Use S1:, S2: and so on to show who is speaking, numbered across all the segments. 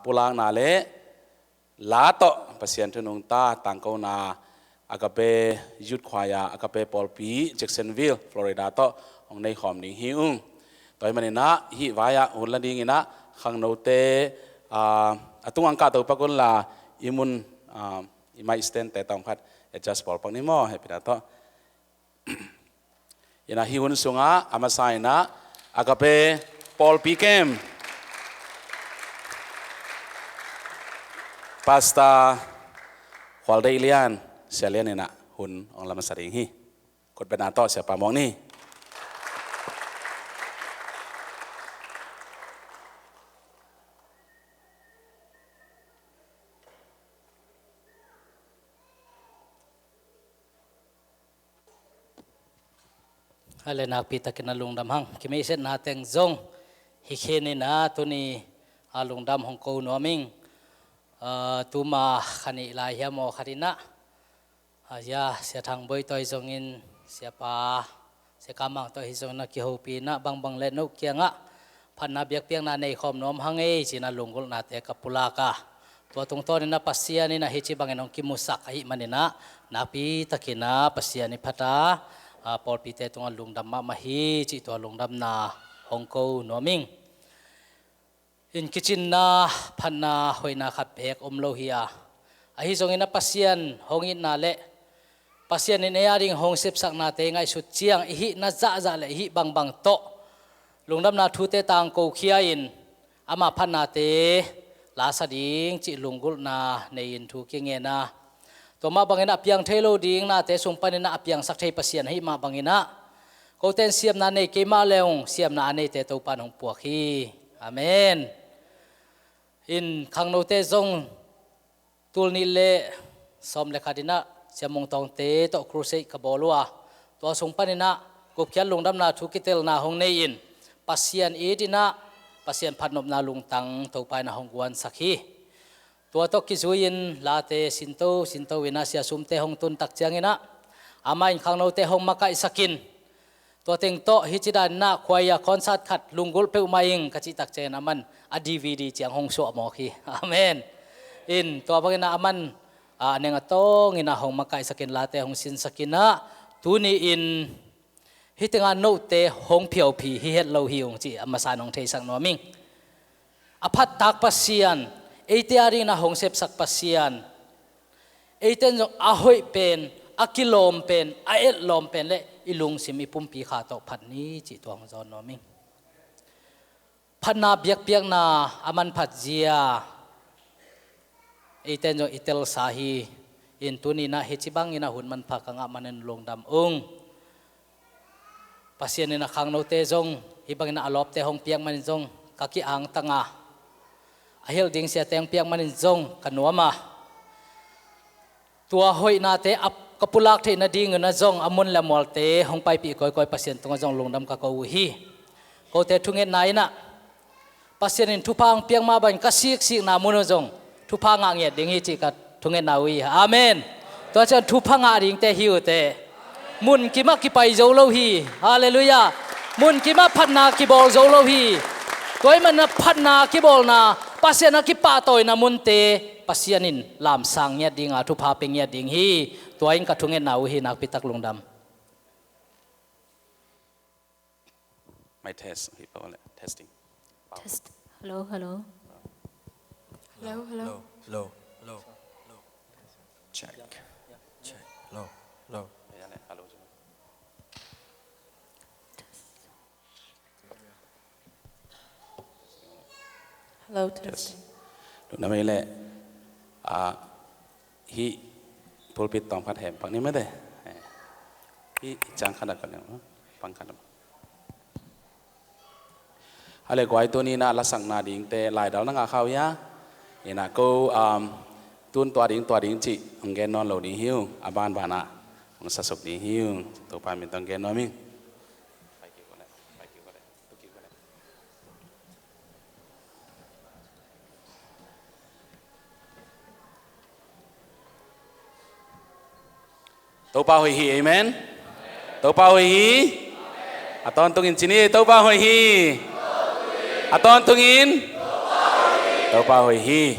S1: ปุลางนาเลลาโตภาษาทุนงตาตังกูนาอากาเปยุดควายอากาเปปอลปีแจ็คสันวิลฟลอริดาโตของในขอมนิ่งหิวตัวมันนะฮิวายาหุ่นละดิ่งนะขังโนเตตุงอังกาตัวปะกุลลาอิมุนอิมาอิสเตนแต่ต้องพัดเอจัสปอลปังนิโมเฮปิดาโตยันฮิวุนสุงาอามาไซนะอากาเปปอลปีเกมpasta kualde ilian selian ina hun ong lama saring hi kot benato siapa mong ni
S2: Alena pita kinalung damhang kimisit nating zong hikini na tuni alung dam hong ko noming tuma kani ilahia mo karina ya siya thang boy toy zongin siapa siya kamang toy zong na kihopi na bang leno kya nga panabiak piang na nei khom nom hangai sinalunggol nate kapulaka tuatong to ni na pasya ni na hichi bangin ong kimusak hi manina napi takina pasya ni pata Paul pite tong lungdam ma mahi chi to lungdam na hongko noming in kitchen na phanna hoina khat pek omlohia ahi zongina pasian hongin na le pasian in yaring hong sep sak na te ngai sut chiang hi na za le hi bang to lungdam na thu te tang ko khia in ama phanna te la sading chi lungul na nein thu ki nge na to ma bangina apiang thelo ding na te sumpanina apiang sakthei pasian hi ma bangina koten siam na nei ke ma leong siam na nei te to pan hong puak hi amen in khangno te zong tul ni le som le khadina siamong tong te to crusade ka bolwa to sumpanina kopkyan lungdam na thukitel na hong nei in pasian edina pasian phanop na lungtang to pai na hongwan sakhi tua to kizuin late sinto wina sia sumte hong tun tak chiangina ama in khangno te hong makai sakin to teng to hichidan na khwaya concert khat lungul pe umaing kachi tak chen aman a dvd chiang hong so mo khi amen in to bangina aman aneng atong ina hong makai sakin late hong sin sakina tuni in hitenga no te hong phiau phi hi het lo hiung chi amasan hong thei sang noming aphat tak pasian Eitiari na hong sep sak pasian. Eiten jong ahoy pen, akilom pen, aet lom pen le ilung sim ipumpi khato phat ni chi tuang zon noming. Phanna biak na aman phat zia. Eiten jong itel sahi in tuni na hechibang ina hun man phakanga manen longdam ung. Pasian ina khangno te jong hibang ina alop te hong piang man jong kaki ang tanga. Ahil ding siya tayang piang manin zong kanuama tua hoy na te ap kapulak te na ding na zong amun lamol te hong pai pi koy pasien tunga zong lungdam ka kauhi ko te thungen nai na pasien in thupang piang ma ban kasik sik na mun zong thupang nge ding hi chi ka thungen nawi amen to cha thupang a ding te hiu te mun ki ma ki pai zo lo hi hallelujah mun ki ma phatna ki bol zo lo hi toy man na phatna ki bol na pasien na ki pa toy na munte pasianin lam sang nya ding a thu pha peng nya ding hi toin ka thungen nau hi nak pitak lungdam
S1: my test hi pa testing
S3: Test. Hello.
S4: Check. Low.
S3: Hello. Testing.
S1: Lungdam ile hi pulpit tong phat hem pang ni ma de hi chang khadat kan pang khadat ale goi to ni na la sang na ding te lai dal na nga khaw ya ina ko tun tua ding chi ong gen non lo ding hiu aban bana ong sa sok ding hiu to pa min tong gen no mi to pa hoi hi amen to pa hoi hi aton tungin chini to pa hoi hi aton tungin tàu pa hồi hi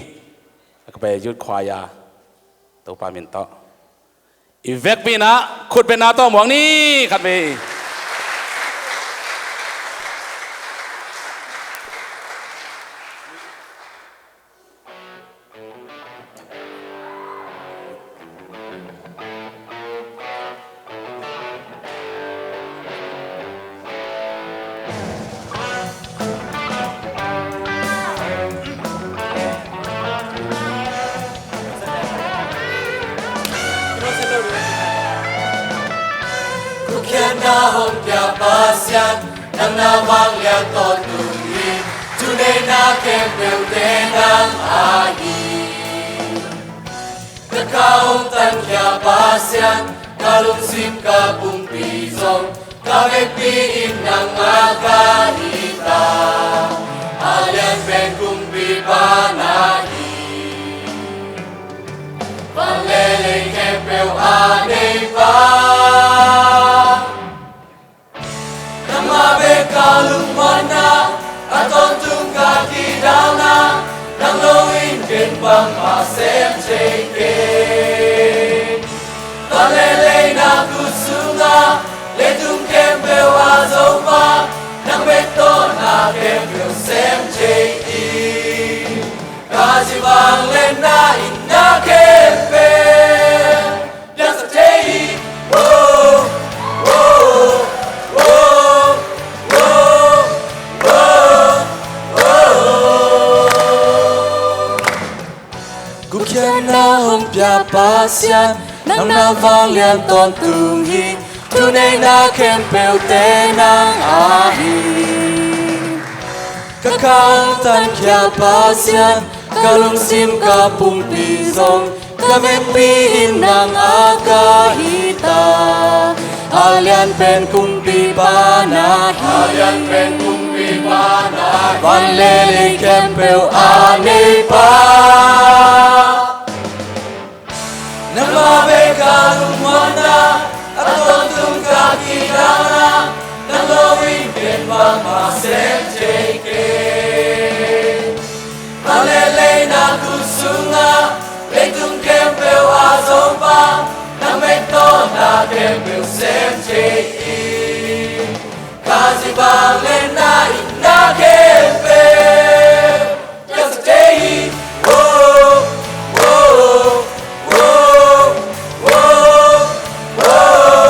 S1: các bé yết khoa ya tàu pa min to ivek pina khut pina to mong ni khát về
S4: na hom pya pasyan nang na wang liang ton tui tunay na kempel tenang ahi kakaong tan kya pasyan kalung sim ka pung pisong kamekpiin ng akahita alyan ben kung bibanahi Valele kempel anay pa Namabe kalumana Aton tungka kidana Nang loin ken pang masem cheke Valele na kusunga Letung kempel azoma Nang beto na kempel sem cheke Kajibang lena inna kempel Yang satei Whoa, whoa, whoa Kukian na humpya pasyan Nang navang lian ton tunghi Tunay na kempel tenang ahi Kakaong tan kya pasyan Kalung sim kapung pisong Kamempiin ng akahita Alyan pen kumpi panahi Alyan pen kumpi panahi Vanlele kempel anay pa Namabe kalumana Aton tungka kidana Nang lowin ken pang masem cheke Valele na kusunga Letung kempel azompa Nang mekto na kempel sem cheki Kazibang lena inna kempel Just stay Whoa, whoa, whoa, whoa, whoa, whoa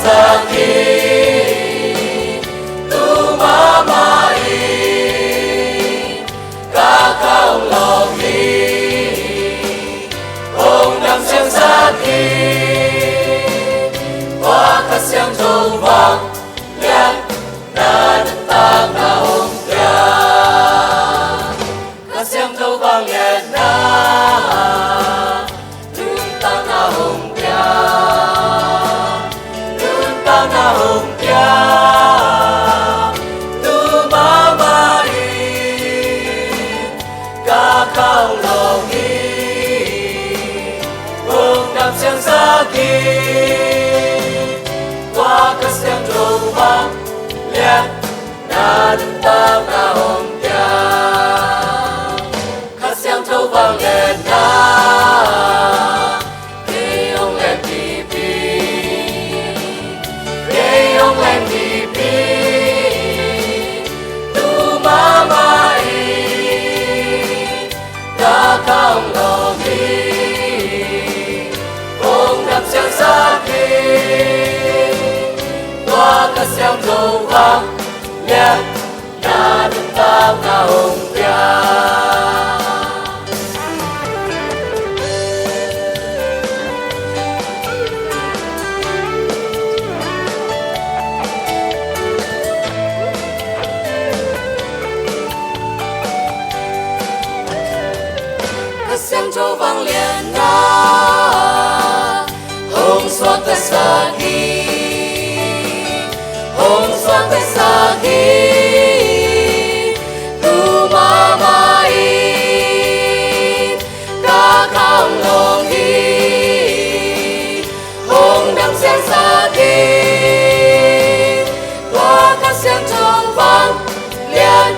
S4: sakit tumamai kakaulogi ông nằm xem sakit qua các xem trâu vàng lihat na tentang na ông tia các xem trâu vàng lihat na tentang na ông tia tentang na ông tia tumamai kakaulogi ông nằm xem sakit qua các xem trâu vàng lihat na tentang na ông tia các xem trâu vàng lihat na để ông lên tivi để ông lên tivi tu mamai ta không lo gì ông nằm xem sakit qua các xem trâu vàng lihat na tentang na ông tia các xem trâu vàng lihat na ông xoa cái sakit ông xoa cái sakit tumamai kakaulogi ông nằm xem sakit qua các xem trâu vàng lihat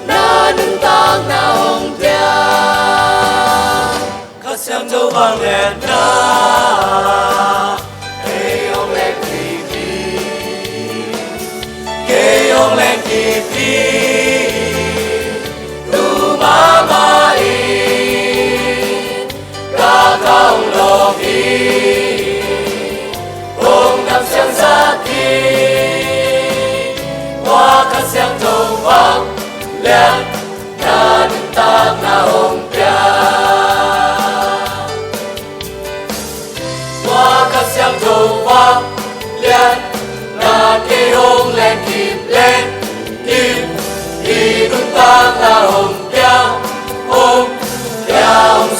S4: na tentang na ông tia các xem trâu vàng lihat na để ông lên tivi để ông lên tivi tu mamai kakaulogi ông nằm xem sakit qua các xem trâu vàng lihat na tentang na ông tia qua các xem trâu vàng lihat na để ông lên kịp đi tentang na ông tia ông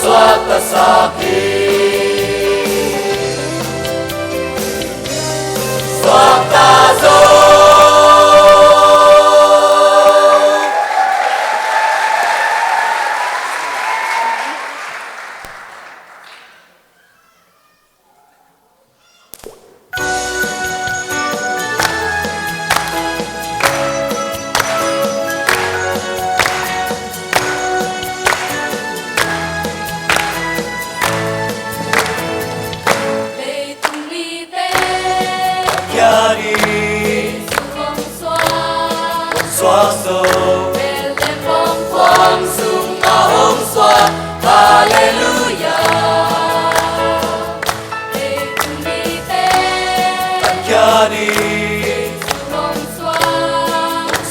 S4: xoa ta sakit xoa ta rồi xoa sâu bên lên phong quang sung na ông xoa hallelujah để cùng đi tên tất cả đi ông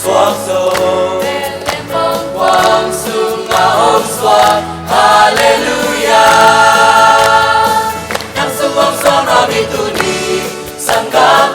S4: xoa sâu bên lên phong quang sung na ông xoa hallelujah nang sung ông xoa na bi tu ni sang ca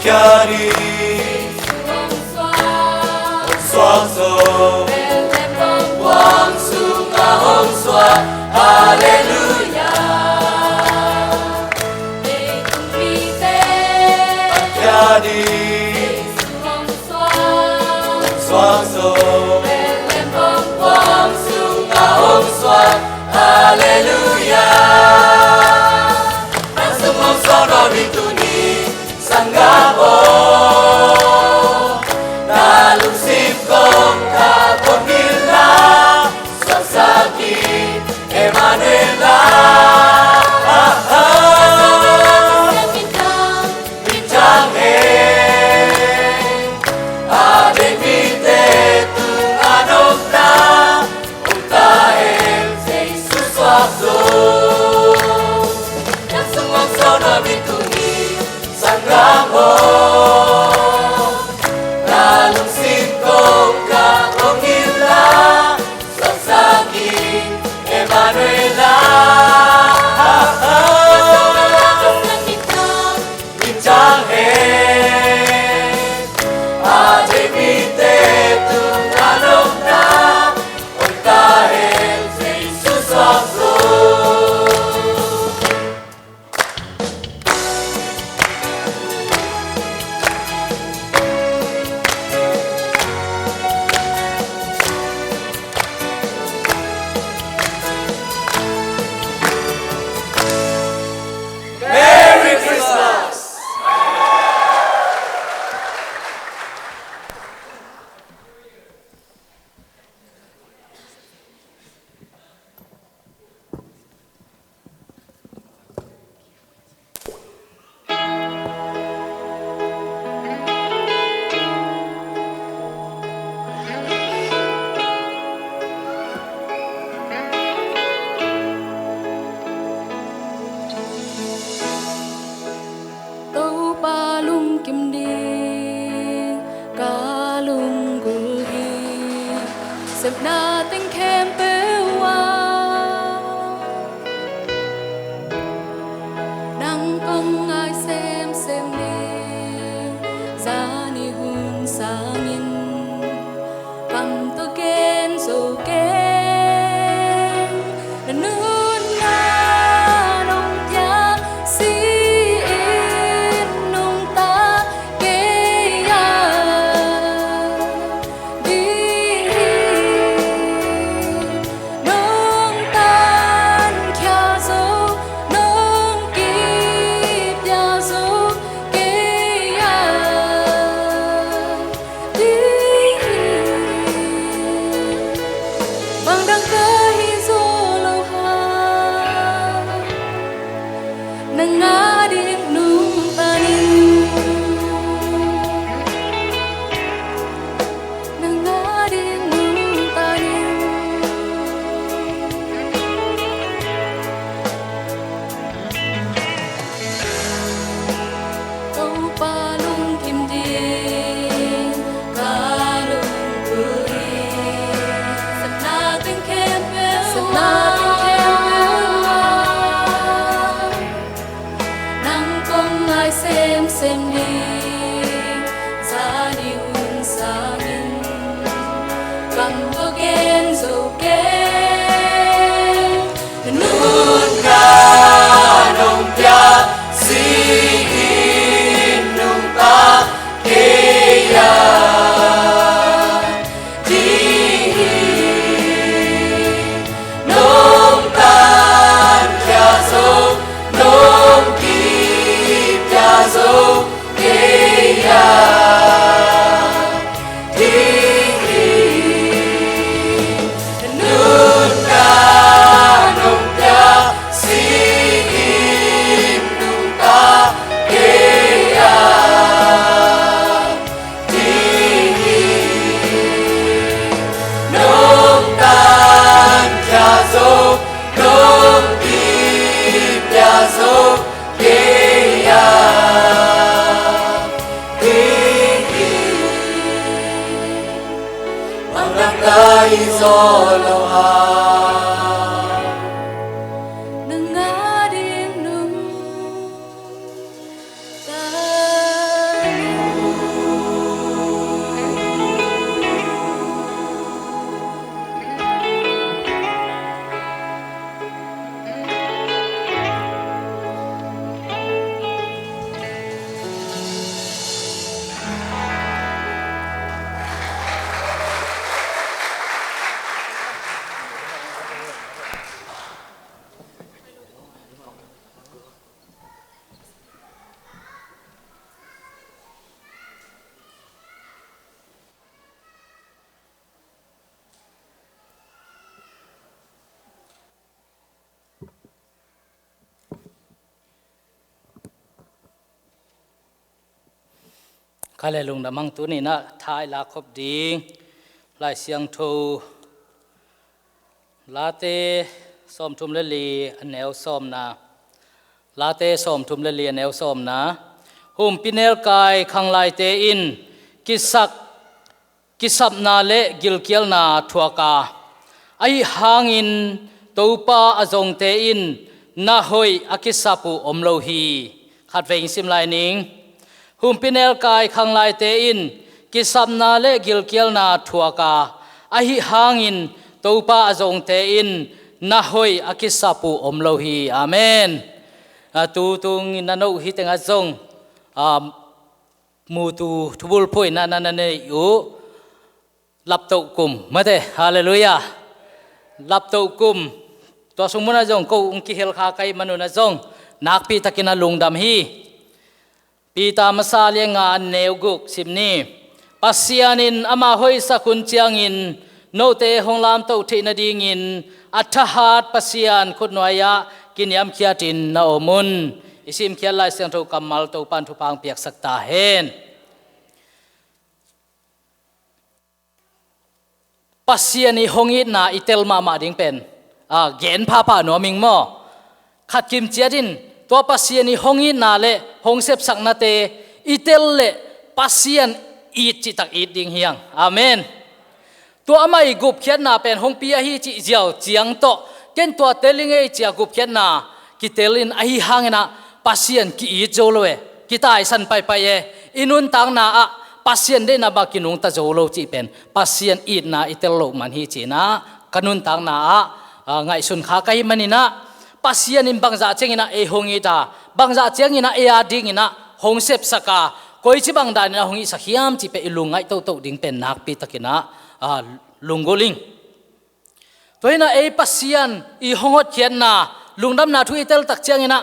S5: Chiari
S4: so Bethlehem bông quang su ngã hồng xoa Hallelujah để cùng đi tên ya đi hồng xoa so Bethlehem bông quang su ngã hồng xoa Hallelujah nang sumong sono bituni sanggabo na lungsip kong kapongila sasaki Emanuela bintang adeng mite tung anok na utael Jesus waktu yang sumong sono bituni sanggabo lalong singkong kapongila sasaki Emanuela bintang adeng mite tung anok na utael Jesus waktu Merry Christmas!
S5: Tâu ba lung kim đi ca lung gul hi sep na tinh kem pe wa nang công ai xem đi za ni hun sangin kam to ken so ken na nun na nong ya si nung ta ke ya đi nung tan kya zo nung kip ya zo ke ya đi bằng đăng cơ hi zo lo ha nang adik nung tanin nang adik nung tanin tâu pa lung kim đi ca lung guri sep na tinh kem pe nang công ai xem đi za đi hun sangin kam to ken so ken nun
S4: Nga nong pia si nung ta ke ya di nong tan kya zo nong ki kya zo ke ya di nun nga nong pia si nung ta ke ya di nong tan kya zo nong ki kya zo ke ya di mang đăng cây gió lâu ha
S5: nang adik nung tanin
S2: ข้าเลยลงดำมังตัวนี้นะท้ายลาคบดีลายเสียงโทลาเตส้มทุมเลลีอันแนวส้มนะลาเตส้มทุมเลลีอันแนวส้มนะหุ่มปินเอลกายขังลายเตอินกิสับนาเลกิลเกียลนาทัวกาไอหางอินตูปาอจงเตอินนาหอยอากิสัปูอมโลฮีขัดเวงซิมลายนิงหุ่มปินเอลกายขังลายเตอินกิสับนาเลกิลเกียลนาทัวกาไอหางอินตูปาอจงเตอินนาหอยอากิสัปูอมโลฮีอาเมนตูตุงนันโอฮิตังอจงมูตูทุบุลพุยนันเนยูลับตุกุมมาเถอะฮาเลลูยาลับตุกุมตัวสมุนจงกูอุงกิเฮลคาไกมนุนจงนักปีตะกินาลุงดำฮีปีตามซาเลียงานเนวกุกสิมนีปัสยานินอามาหอยสักุนเจียงินโนเตหงลามตุทินดีงินอัฐหัดปัสยานขุดนวยะกินยามเขียตินนาอมุนอิสิมเขียนลายเสียงทุกำมัลตุปันทุพังเปียกสักตาเฮนปัสยานิหงอินาอิเตลมาดิงเป็นเกณฑ์พาปาหนัวมิงโมขัดกิมเจียดินตัวปัสยานิหงอินาเลหงเสพสักนาเตอิเตลเลปัสยานอีจิตักอีดิงเฮียงอาเมนตัวอามาอีกุบเขียนนาเป็นหงปียฮีจิเจียวเจียงโตเกณฑ์ตัวเตลิงเอเจียกุบเขียนนากิเตลินอหิหังนะปัสยานกิอีโจโลเอกิตายสันไปเออินุนตังนาอะปัสยานได้นาบากินุงตะโจโลจิเป็นปัสยานอีนาอิเตลโลมันฮีจีนะกันุนตังนาอะไงสุนขาไกมันนี่นะปัสยานินบางจ่าเจงินะเอหงอีตาบางจ่าเจงินะเออาดิงินะหงเสพสกาคอยจิบังดานินะหงอีสักยามจิเปอิลุงไงโตโตดิงเป็นนักปีตะกินะลุงโกลิงตัวนี้นะเอปัสยานอีหงอดเขียนนะลุงดำนาทุยเตลตักเจงินะ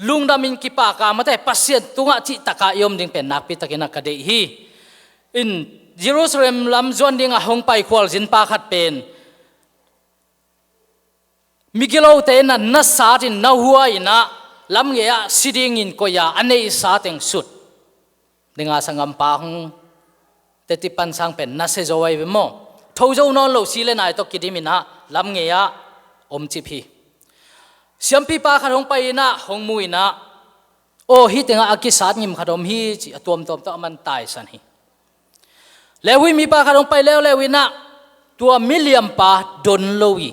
S2: ลุงดำมินกิปากามาแต่ปัสยานตุงะจิตะกายมดิงเป็นนักปีตะกินะกระเดฮีอินเยรูซาเล็มลำจวนดิงหงไปควอลจินปาขัดเป็นมิกิโลเตนันนัสสาตินนาหัวอินะลำเงียสิดิงินก็ยาอันนี้สาติงสุดดิงอาสังกัมปังเตติปันสังเป็นนัสเซโจไว้เวโมทูโจนอนโลซีเลนายตกิดิมินะลำเงียอมจิพีเสียมปีปาขัดหงไปนะหงมุยนะโอ้ฮิติงอากิสัตงิมขัดอมฮีจิตัวมตัวมันตายสันฮีแล้ววิมีปาขัดหงไปแล้ววินะตัวมิเลียมปาดนโลวี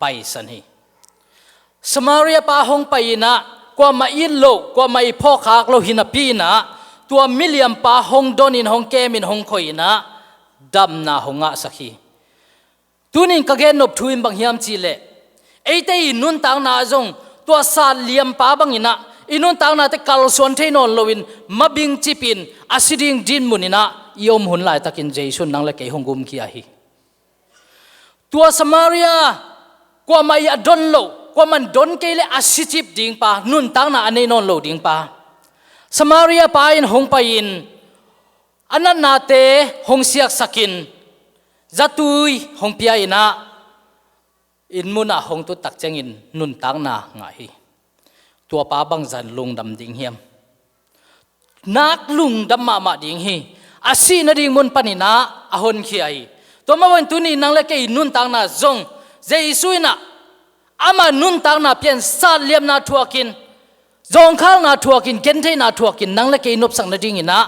S2: ไปสันฮีสมาเรียปาหงไปนะกว่ามาอินโลกว่ามาอีพ่อขากโลหินาปีนะตัวมิเลียมปาหงโดนินหงเกมินหงคอยนะดำนาหงะสักฮีตุนินกะเกนนบทุยบังฮิมจีเลไอเตอินุนตังนาจงตัวซาเลียมปาบังอินะอินุนตังนาเตกัลส่วนเทนอนโลวินมาบิงจิปินอาศิดิงดินมุนินะยอมหุนไลตะกินเจสุนนังเลเกหงกุมขียฮีตัวสมาเรียกว่าไม่ดนโลกว่ามันดนเกลอาศิจิบดิ่งปานุนตังนาอันนี้นอนโลดิ่งปาสมาเรียปาอินหงไปอินอันนั้นนาเตหงเสียกสกินจัตุยหงเปียอินะอินมุนะหงตุตักเจงินนุนตังนาไงตัวปาบังจันลุงดำดิ่งเฮียมนักลุงดำมาดิ่งฮีอาศีนดิ่งมุนปนินะอหนขียตัวมาวันตุนีนังเลเกอินุนตังนาจงเจสุยนะอามานุนตังนาเปลี่ยนซาเลียมนาทัวกินจงข้างนาทัวกินเกนเทนาทัวกินนังเลเกนุบสังนาดิ่งอินะ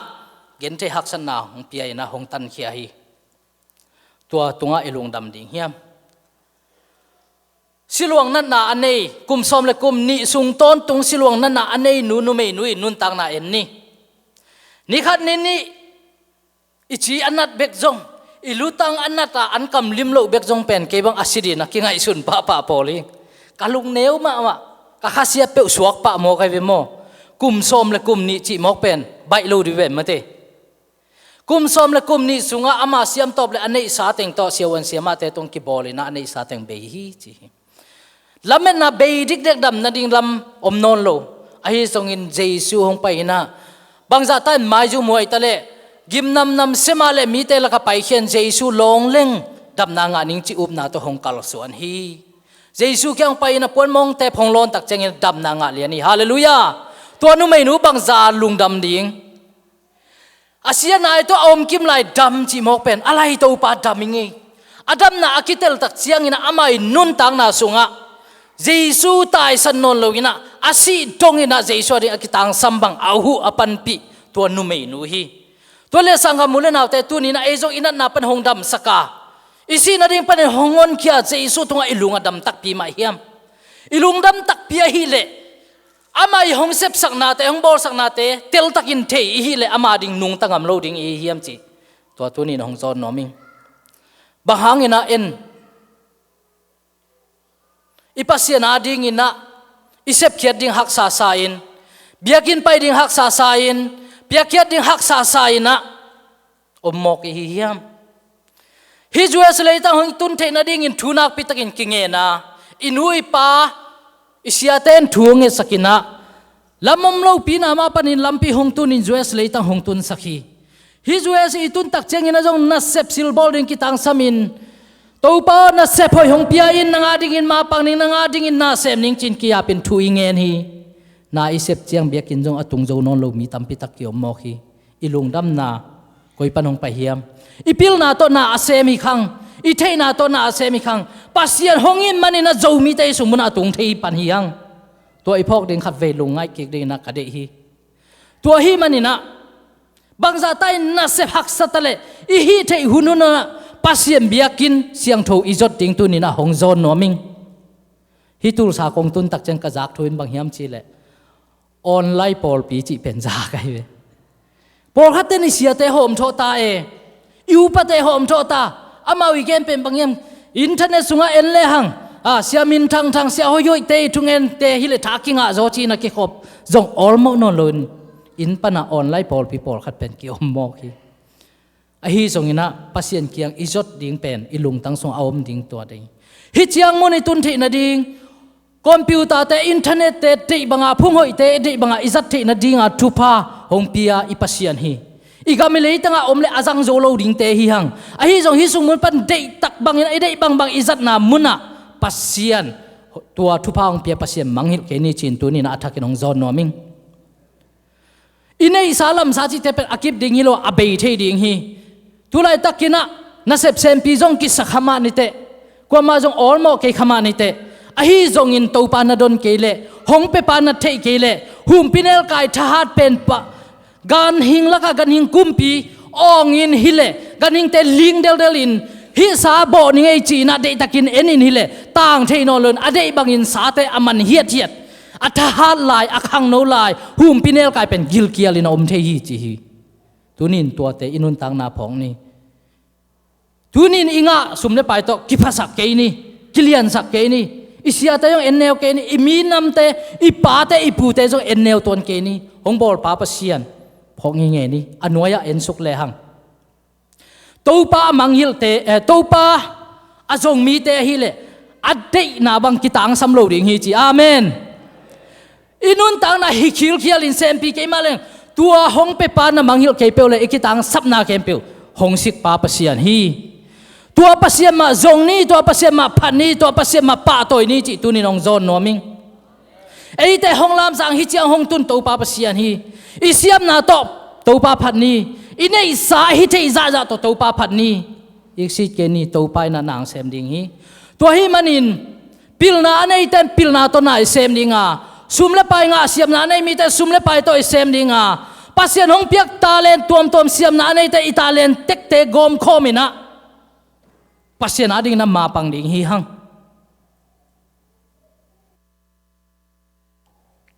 S2: เกนเทหักสันนาหงเปียอินะหงตันขียฮีตัวตุงะเอลุงดำดิ่งเฮียมสิลวงนั่นนาอันนี้กุมซอมและกุมนี่สุงต้นตุงสิลวงนั่นนาอันนี้นูไม่นุยนุนตังนาเอ็นนี่ขัดนี่อิจีอันนัดเบกจงอิลุตังอันนัดอันกำลิมโลเบกจงเป็นเก็บังอาศิดีนะกิงไอสุนป้าโพลีกะลุงเนียวมากะข้าเสียเปลสวกป้าโมกไอเวโมกุมซอมและกุมนี่จีมอกเป็นใบลูดิเวมมาเตกุมซอมและกุมนี่สุงะอามาเสียมตบและอันนี้สาเต็งต่อเสียวันเสียมาเตตรงกิบอลีนะอันนี้สาเต็งเบฮีจีลำเม็ดน่ะเบย์ดิกเด็กดำนั่นดิ่งลำอมนอนโลไอ้ทรงอินเจสูหงไปนะบางจากท่านไม่จูมวยตะเล่กิมนำเสมาเล่มีเตละกับไปเขียนเจสูลงเล่งดำนางานิงจิอุบนาตัวหงกัลส่วนฮีเจสูแกงไปนะปวนมองแต่พงลอนตักเจงินดำนางาเลียนี่ฮาเลลูยาตัวนู้ไม่นู้บางจาลุงดำดิ่ง อาเซียนายตัวอมกิมไลดำจีมอกเป็นอะไรตัวปาดำมิงอดัมนาอากิเตลตักเชียงอินะอามัยนุนตังนาสุงะเยซูตายสันนนโลกินะอาศิดงอินะเยซูดิอากิตังสัมบังอาหูอปันปีตัวนุเมนูฮีตัวเลสังกามุเลนาวแต่ตัวนี้นะเอโซอินะนาเป็นหงดำสกาอิสินาดิงเป็นหงอนขี้เยซูตรงอิลุงอดัมตักปีมาเฮียมอิลุงดำตักปีฮิเลอามาหงเซบสักนาเตหงบอลสักนาเตเตลตักินเทอีฮิเลอามาดิงนุงตั้งกำโลดิงอีเฮียมจีตัวนี้นะหงจอนนอมิงบางหางอินะเอ็นอิปัสยานาดิงอินะอิเซบเขียดดิงหักซาซาอินเบียกินไปดิงหักซาซาอินเบียเขียดดิงหักซาซาอินะอมมอกอีเฮียมฮิจเวสเลยตั้งหงตุนเทนาดิงอินทูนักปิตกินกิงเงนะอินุยปาอิสยาเตนทวงเอสกินะลำมมโลปีนามาปนินลำปีหงตุนินจเวสเลยตั้งหงตุนสักฮีฮิจเวสอีตุนตักเจงินะจงนัสเซปซิลบอลดิงกิตังสมินตัวป้านัสเซปหอยหงปีอินนางอาดิงอินมาปังนิงนางอาดิงอินนาเซมนิงจินกิยาเป็นทูอิงเงินฮีนาอิเซปเจียงเบียกินจงอตุงโจนอนโลมีตัมปิตักเกี่ยวมอฮีอิลุงดำนาคอยปนหงไปเฮียมอีพิลนาโตนาอาเซมิคังอีเทนาโตนาอาเซมิคังปัสยานหงอินมันอินะโจมีเตสุมุนาตุงเทปันเฮียงตัวไอพอกเด้งขัดเวลุงไงเก่งเด้งนักกระเดฮีตัวฮีมันนี่นะบางซาไตน่าเสพหักสัตเลอีฮีเทหุนุนะปัสยานเบียกินเสียงโถอีจดติงตุนี่นะหงโจนนัวมิงฮิตุลสากงตุนตักเจงกระจากทุนบางเฮียมชีเลออนไลน์ปอลปีจิเป็นจากไงเวปอลฮัตเตนิเสียเตหอมโชตาอิวปะเตหอมโชตาอามาวิเกนเป็นบางเฮียมอินเทอร์เน็ตสุงะเอ็นเลหังเสียมินทางเสียหอยเตยทุงเงินเตฮิเลทักกิงะโจชีนักขบจงออลโมนนลุนอินปนาออนไลน์พอลพีพอลขัดเป็นกี่อมโมกีฮีทรงอินะปัสยันเกียงอิจดดิ่งเป็นอิลุงตั้งทรงเอาอมดิ่งตัวดิ่งฮิจียงมุนิตุนเทนดิ่งคอมพิวเตอร์เตอินเทอร์เน็ตเตติบังอาพุ่งหอยเตติบังอาอิจัดเทนดิ่งอาทุพาหงปียอิปัสยันฮีอีกามิเลยตั้งอมเลอาจังโจโลดิ่งเตฮิหังฮีทรงฮิทรงมุนปันเดตักบังอินะเดบังอิจัดนามุนะปัสยันตัวทุพางเปียปัสยันมังฮิลเกนิจินตัวนี้นะอัฐกินองจอนนัวมิงอินเอสาลัมซาจิเตเป็นอากิบดิ่งฮิโลอาเบยเทดิ่งฮีตัวไรตักกินะนัสเซปเซมปีจงกิสักขมานิเตกว่ามาจงออลโมเกขมานิเตอฮีจงอินตัวปานาดนเกเลหงเปปานาเทเกเลหุมปิเนลกายทหารเป็นปะการหิงละกะการหิงกุมปีอองอินฮิเลการหิงเตลิงเดลลินฮิสาบอนี่ไงจีน่าเดตักินเอ็นอินฮิเลต่างเทนอลนอเดบังอินสาเตอมันเฮียดอัฐหารลายอักขังโนลายหุมพิเนลกลายเป็นกิลเกียลินอมเทฮีจีฮีตัวนี้ตัวเตอินุนตังนาพองนี่ตัวนี้อิงะสุมเลไปโตกิภาษาเกนี่กิเลียนสักเกนี่อิเสียเตยองเอ็นเนลเกนี่อิมีนัมเตอิปาเตอิปูเตจงเอ็นเนลตัวเกนี่หงบอลปาปเซียนพองเงี้ยนี่อนุยะเอ็นสุกเลหังตัวป้ามังฮิลเตตัวป้าอาจงมีเตฮิเลอัดเดนาบังกิตังสำโลดิ่งฮีจีอาเมนอินุนตังนาฮิคิลเคียลินเซมปีเกมาเลงตัวหงเปปานามังฮิลเกเปลเลยอิกิตังสับนาเกมเปลหงสิกปาปเซียนฮีตัวปเซียนมาจงนี้ตัวปเซียนมาพันนี้ตัวปเซียนมาป้าตัวนี้จีตัวนี้น้องโจนนัวมิงไอ้แต่หงลามสังฮิจียงหงตุนตัวปาปเซียนฮีอิเซียมนาโตตัวปาพันนี้อินเอสาฮิเทซาจาตัวปาพันนี้อีกสิเกนี่ตัวไปน่ะนางเซมดิ่งฮีตัวฮีมันอินพิลนาอันนี้เต็มพิลนาตัวไหนเซมดิ่งอ่ะซุ่มเล็บไปงาเสียมนาในมีแต่ซุ่มเล็บไปตัวเซมดิ่งอ่ะปัสยันหงเปียกตาเลนตัวเสียมนาในแต่อิตาเลนเต็กเตกอมโคมินะปัสยันอาดิ่งน้ำมาปังดิ่งฮีหัง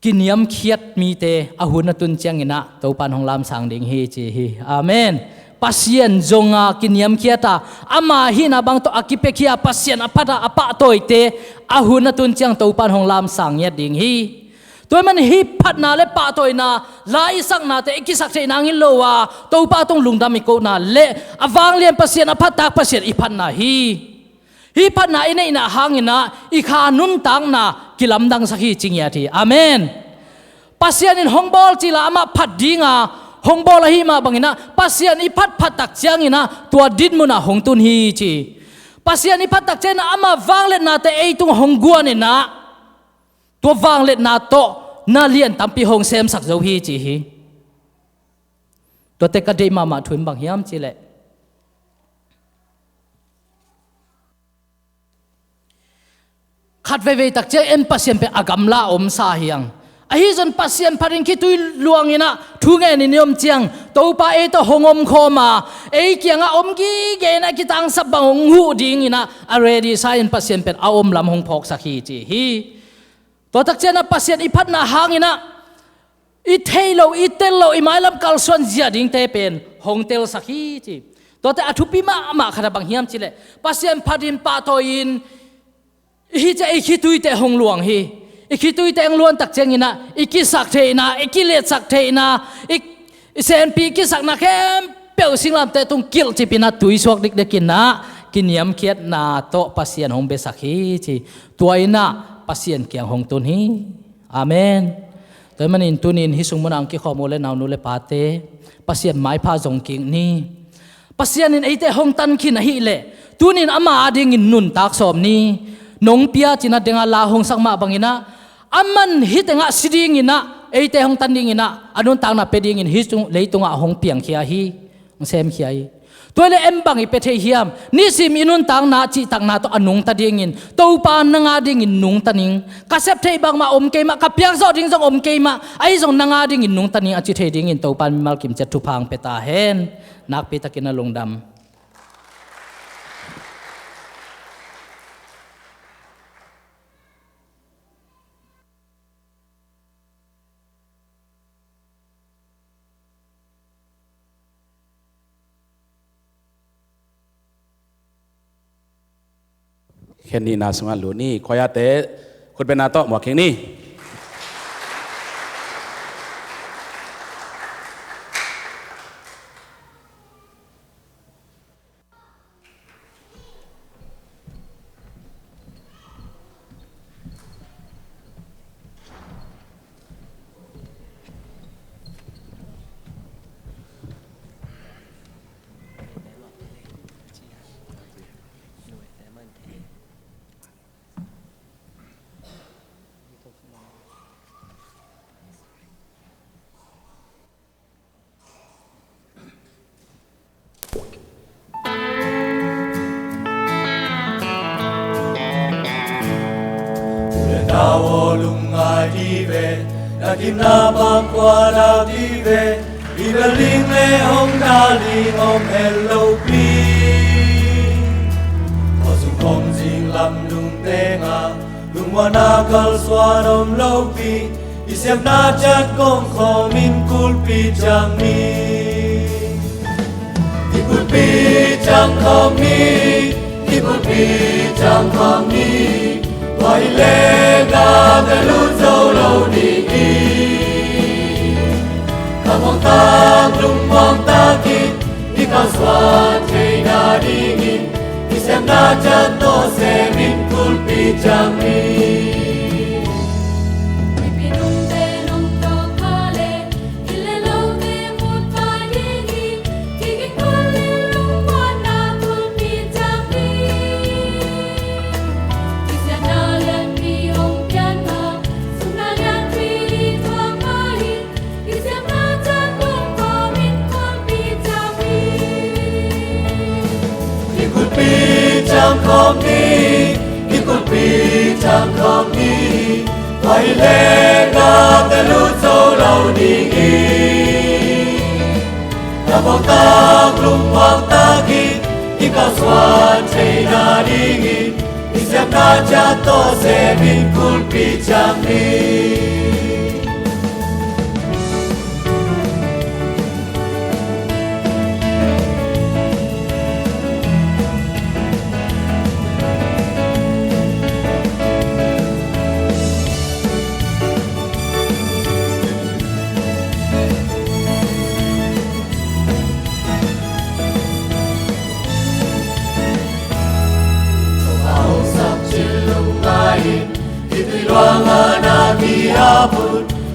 S2: กินยำเคียดมีเตอหุนตุนเจียงอินะตัวปันของลามสังดิ่งฮีจีฮีอาเมนปัสยันจงอากินยำเคียดอามาหินาบังตัวอากิเปคียปัสยันอภัตอปะตัวเตอหุนตุนเจียงตัวปันของลามสังเยดิ่งฮีตัวมันฮิพัดนาเลปะตัวนาลายสักนาเตกิสักเจนังอิโลวาตัวปะตรงลุงดามิโกนาเลอวางเลียนปัสยันอภัตปัสยันอิพันนาฮีพันนาอินอินะหางอินะอิขานุนตังนากิลำดังสักฮีจริงยาทีอาเมนปัสยันอินหงบอลจิลามาพัดดิงาหงบอลฮีมาบังอินะปัสยันอิพัดพัดตักเจียงอินะตัวดินมุนะหงตุนฮีจีปัสยันอิพัดตักเจนะอามาวางเล่นนาเตไอตุงหงกวนอินะตัววางเล็ดนาโตนาเลียนตั้มปีหงเซมสักเจ้าฮีจีฮี ตัวเตกระเดมาถุนบางยามจีเล่ขัดเวตักเจเอ็มปัสเซียนเป็นอากำลาอมสาเฮียงไอ้จนปัสเซียนพาริงคิดตุยลวงอินะทุงเงินนิยมเจียงตัวป้าตัวหงอมโคมาไอ้เกียงอมกี้เกนะกิตังสับบังหูดิ่งอินะอะไรดีไซน์ปัสเซียนเป็นอมลำหงพอกสักทีจีฮีตัวตักเจนะปัสเซียนอีพัดนาหางอินะอีเทโลอีเตลโลอีไม้ลำกัลส่วนเจียดิ่งเตเป็นหงเตลสักทีจีตัวแต่อธุปิมาขนาดบางเฮียมจีเล่ปัสเซียนพาดินปาโตอินฮีจะอีคิดตุยแต่หงหลวงฮีอีคิดตุยแต่งล้วนตักเจงอินะอีกิสักเทนะอีกิเลสสักเทนะอีเซนปีกิสักนะแค่เปียวสิงลำแต่ตรงกิลจีปินะตุยสวกดิกเด็กินนะกินยำเคียดนาโตปัสเซียนหงเบสักฮีจีตัวอินะปัสเซียนเกียงหงตุนฮีอาเมนแต่มันอินตุนินฮิสุงมันอังกิข้อมูลเลนาวนุเลปาเตปัสเซียนไม้พาจงกิงนี่ปัสเซียนอินไอเตหงตันขินฮิเลตุนินอามาดิ่งอินนุนตักสอบนี่นงเปียจินะเดงาลาหงสักมาบังอินะอามันฮิตงะสิดิงอินะเอเตหงตันดิงอินะอนุนตังนะเปดิงอินฮิตุงเลยตุงะหงเปียงเขียฮีเซมเขียฮีตัวเลเอ็มบังอิเปเทเฮียมนี่สิมินุนตังนาจิตังนาตัวอนุงตัดดิงอินตัวปานนงาดิงอินนุงตันิงกาเซปเทบังมาอมเกมะกับเปียงซอดิงซองอมเกมะไอซองนงาดิงอินนุงตันิงอจิเทดิงอินตัวปานมัลกิมเจตุพังเปตาเฮนนักปิตะกินลงดำ
S1: แค่นี้นาสมาลูนี่ขอยาเตะคุณเป็นนาโตหมวกเข่งนี่
S4: Kim na bang qua la đi về đi về linh lệ ông đã linh ông hello pi có dùng không gì làm lung tê ngà lung hoa na cal xoa đom lâu pi đi xem na chát con khó min kul pi chang mi đi kul pi chang không mi đi kul pi chang không mi quay lệ ga để lút dâu lâu đi mong ta lung mong ta kít đi cao xoan thầy na đi nghìn đi xem na chân to xe min kul pi chang mi chẳng không đi đi kul pi chẳng không đi quay lệ ga te lu dâu lâu đi ta mong ta lung mong ta kít đi cao xoan thầy na đi nghìn đi xem na cha to xe min kul pi chẳng đi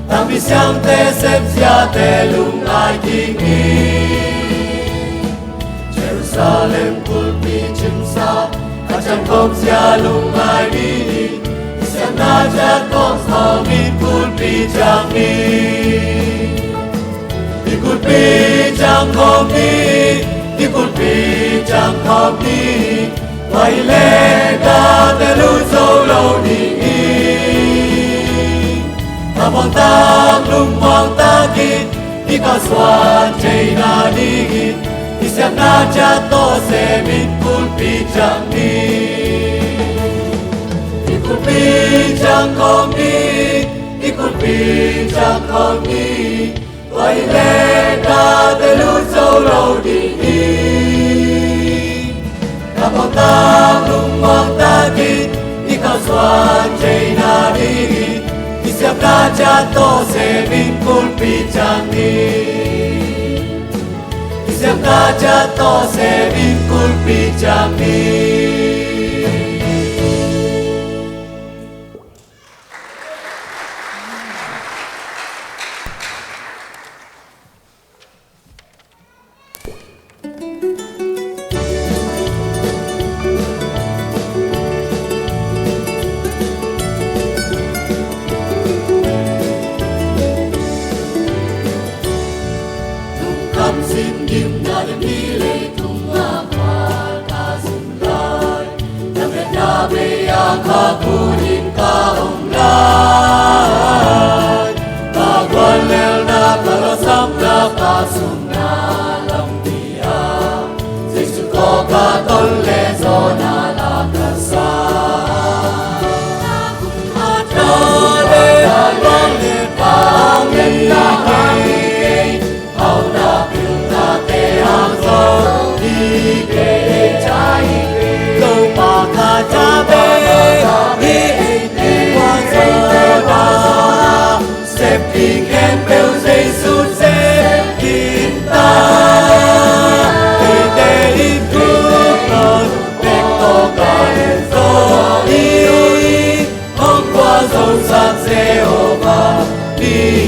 S4: Tang bi siang te sep sia te lung ai king Jerusalem kul pi chim sa ka chang kom sia lung ai đi siang na cha kom sa min kul pi chang ni could be chẳng không đi đi could be chẳng không đi vậy lẽ ta để lưu dấu lâu đi ta mong ta lung mong ta kít đi cao xoan chạy na đi đi xem na cha to sẽ biết could be chẳng đi đi could be chẳng không đi đi could be chẳng không đi vậy lẽ ta để lưu dấu lâu đi ta mong ta lung mong ta kít đi cao xoan chạy na đi đi xem na cha to sẽ biết could be chẳng đi đi xem na cha to sẽ biết could be chẳng đi. Xin điểm na đêm đi lệ tung hoa hoa ta dừng lại đam mê na bê a ca cu nhìn ca ông lại ta quan leo na ca lo sam na ca sum na lam dia dây su co ca tôn lệ do na la ca sa ta lệ con lệ ta lệ na hầu na đi kề trái câu mà ca cha bê đi qua giờ ta xếp đi khen bêu dây sút xếp kín ta để đi cứu con để có cả lên gió đi hôm qua dầu sát dễ ô bà đi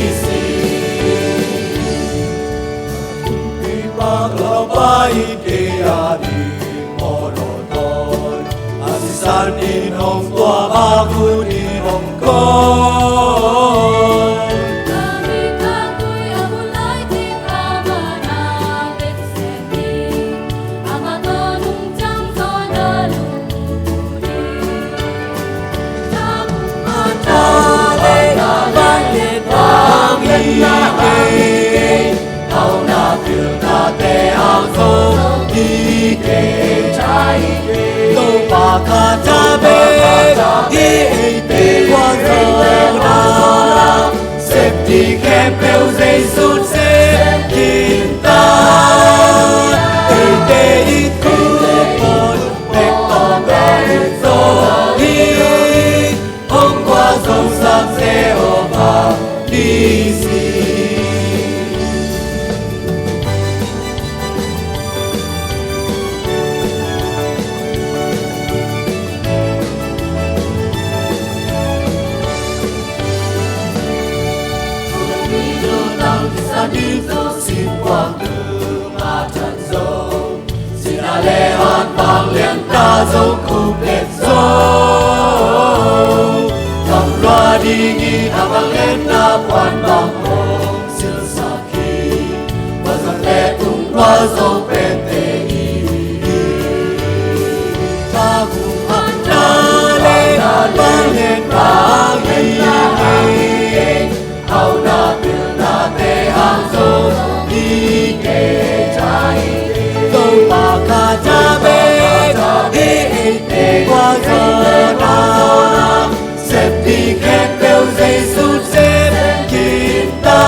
S4: san in hồng tua ba cu in hồng con
S5: kami kakoy amulay ting amana bekseni amatonung jang zona lungkuri
S4: ta lê ban lê ta ngân na kê hậu na thường na tê ao sâu đi kê trái câu bà ca cha bê đi tê qua giờ na xếp đi kẹp bêu dây sút xếp kín ta tê đi cứu con bếp to gà gió đi hôm qua dầu sang xe ô bà đi xì đi dấu xin quang đường mà tràn dấu xin là lễ hoàn bằng liên ta dấu khúc lên dấu thầm loa đi nghi thầm bằng lên na quan bằng hồn siêu xa khi và dần lễ tung qua dấu bên tê ta cùng hát na lễ ban lên ba nghi hầu na tiếng na tê hàng dấu đi kề trái câu bà ca cha bê đi tê qua giờ na xếp đi khét bêu dây sút xếp kín ta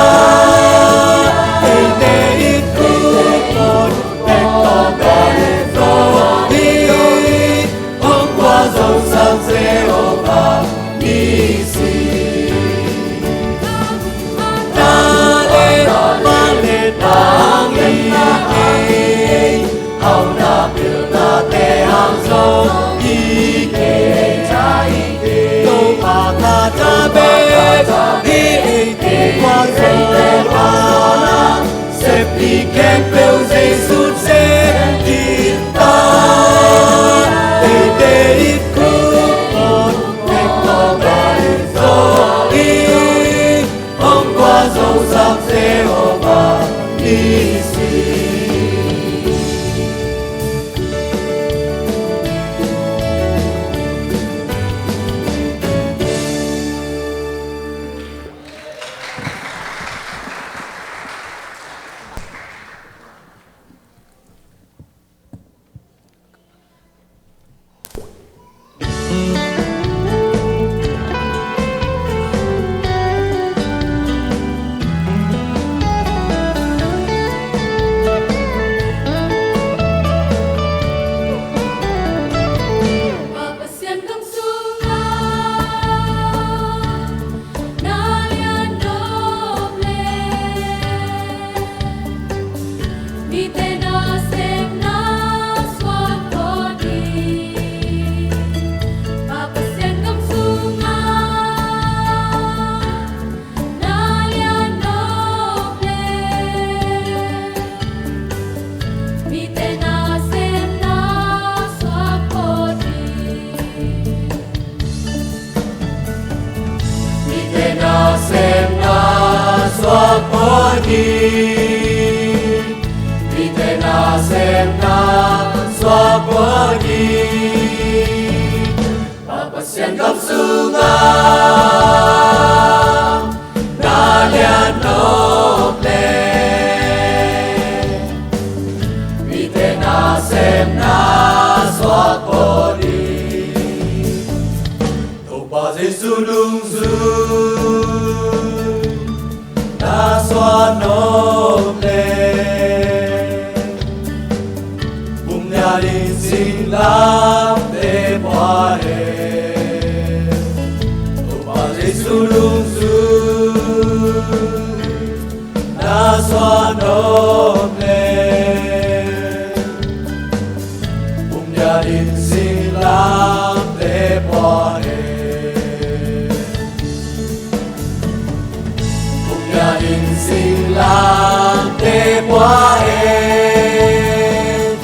S4: tê tê ít cứu con tê to gà lên gió đi hôm qua dầu sang dê ô bà đi xì Hang hầu na biểu na tê hàng dâu đi kề trái câu bà ca cha bê đi tê qua giờ na xếp đi kẹp bêu dây sút xếp kín ta tê tê ít cứu con tê to gà lên gió đi hôm qua dầu sang dê ô bà đi đi vì thế na xem na xóa qua đi Papa sian gam sunga na lia no ple vì thế na xem na xóa qua đi Tàu ba Giêsu lung na xóa nộp lên cùng nhà đình xin lắm để qua hết Tàu ba Giêsu lung na xóa nộp lên cùng nhà đình xin lắm để qua hết gia đình xin làm để qua hết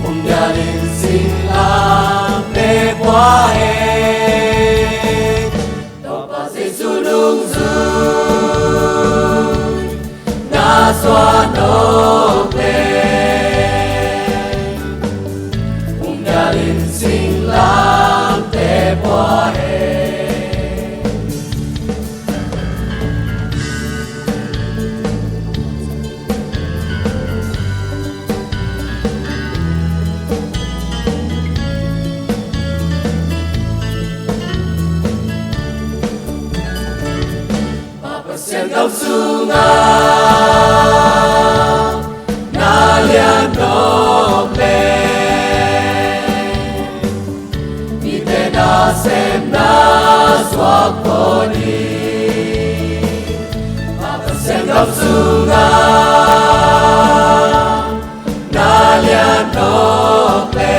S4: cùng gia đình xin làm để qua hết Tàu ba Giêsu lung na xóa nộp lên cùng gia đình xin làm để qua hết Sian gam sunga na lia no ple vì thế na xem na xóa qua đi Sian gam sunga na lia no ple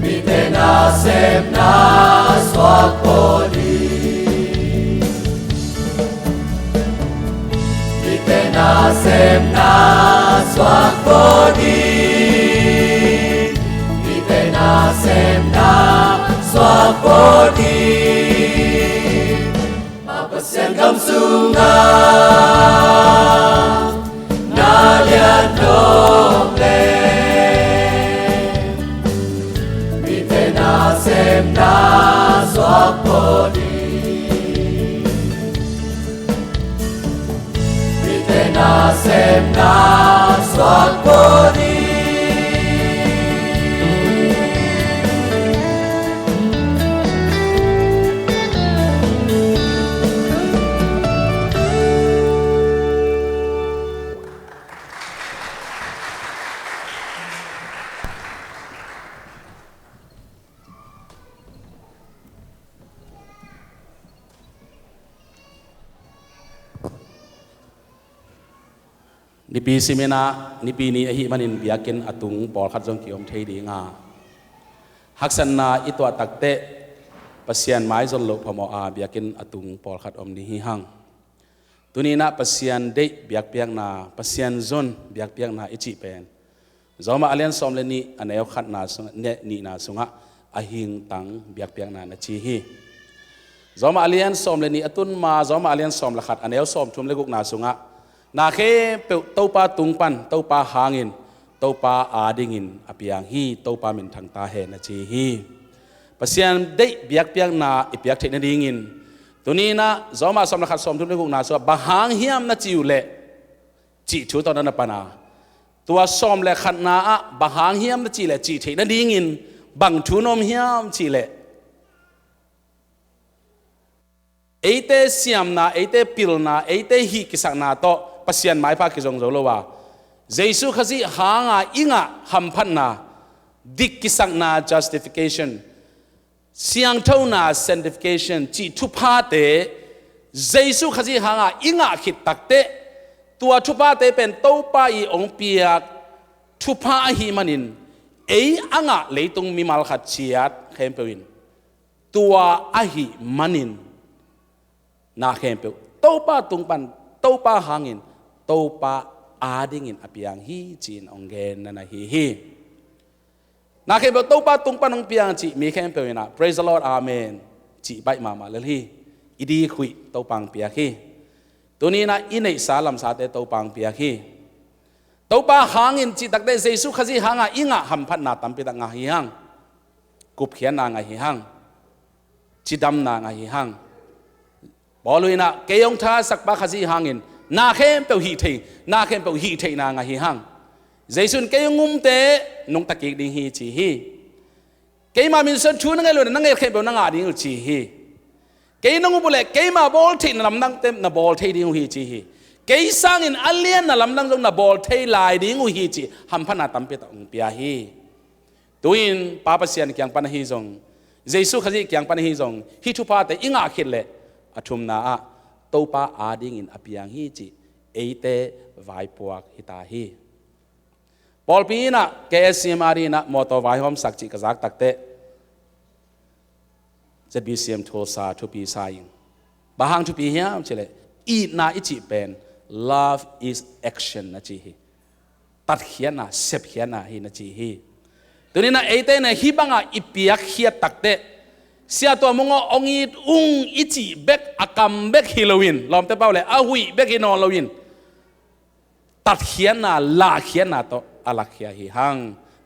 S4: vì thế na xem na xóa qua đi na xem na xóa qua đi vì thế na xem na xóa qua đi Papa sian gam sunga na lia no ple vì thế na xem na xóa qua đi na xem na xóa qua đi
S1: Nipi simena nipi ni ahi manin biakin atung bol khat jong kiom thei di nga haksan na itwa takte pasian mai zon lo phamo a biakin atung bol khat om ni hi hang tunina pasian de biak piak na pasian zon biak piak na ichi pen zoma alian som le ni aneo khat na ne ni na sunga ahing tang biak piak na chi hi zoma alian som le ni atun ma zoma alian som la khat aneo som thum le guk na sunga na khe tau pa tung pan tau pa hangin tau pa adingin apiang hi tau pa min thang ta he na chi hi pasian dei biak piak na ipiak the na dingin tunina zoma som la khat som thum le guk na so ba hang hiam na chiu le chi thu to na pana tua som le khat na a ba hang hiam na chi le chi the na dingin bang thu nom hiam chi le eite siam na eite pil na eite hi kisak na to pasian mai pa ki jong zolo wa Jesu khazi hanga inga hamphan na dik kisak na justification siang thau na sanctification chi thu pha te Jesu khazi hanga inga khit takte tua thu pa te pen to pa I ong piak thu pha hi manin ei anga leitung mi mal khat chiat khem pewin tua ahi manin na khem pe to pa tung pan to pa hangin to pa adingin apiang hi chin ongen na hi na khem pe to pa tung pan ong piang chi mi khem pe na praise the Lord amen chi bai ma le hi idi khui to pang pia hi ตัวนี้นะอินในสาลัมสาเตโตปังเปียกีโตปาหางอินจิตักเตเจสุขจีหางอิงะหัมพันนาตัมปิตังาหิหังกุบเขียนนางาหิหังจิดำนางาหิหังบอลุยนะเกยองท่าสักปะขจีหางอินนาเข้มเปียวหีเทนาเข้มเปียวหีเทนางาหิหังเจสุนเกยงุมเตนงตะกิกดิงฮีจีฮีเกยมามินสันชูนังไงลุนนังไงเข้มเปียวนางาดิงจีฮีเกยนงอุบุเลเกยมาบอลทีนลำนังเต็มนาบอลทีดิงฮีจีฮีเกยสังอินอัลเลียนลำนังจงนาบอลทีลายดิงฮีจีหัมพันนาตัมปิตังเปียฮีตัวอินป้าปัสยันกียงปันฮีจงเจสุขจีกียงปันฮีจงฮิทุพาเตอิงาคิดเลอทุมนาอะโตปาอาดิงอินอภิยังฮีจีเอเตไวปวกฮิตาฮีปอลปีน่ะเกสซีมารีน่ะมอตอไวหอมสักจิกจักตักเตจะบีเซียมโทซาทุปีซายิงบางทุปีเฮียมเฉลยอีน่าอิจิเป็น love is action นะจีฮีตัดเขียนน่ะเสพเขียนน่ะฮีนะจีฮีตัวนี้น่ะเอเตน่ะฮิบังอ่ะอิปียกเขียตักเตเสียตัวมึงอ่ะองอีอิจิเบกอากามเบกฮิโลวินลอมเตเป้าเลยอาหุยเบกฮิโนโลวินตัดเขียนน่ะลาเขียนน่ะโตอาลักเขียฮีหัง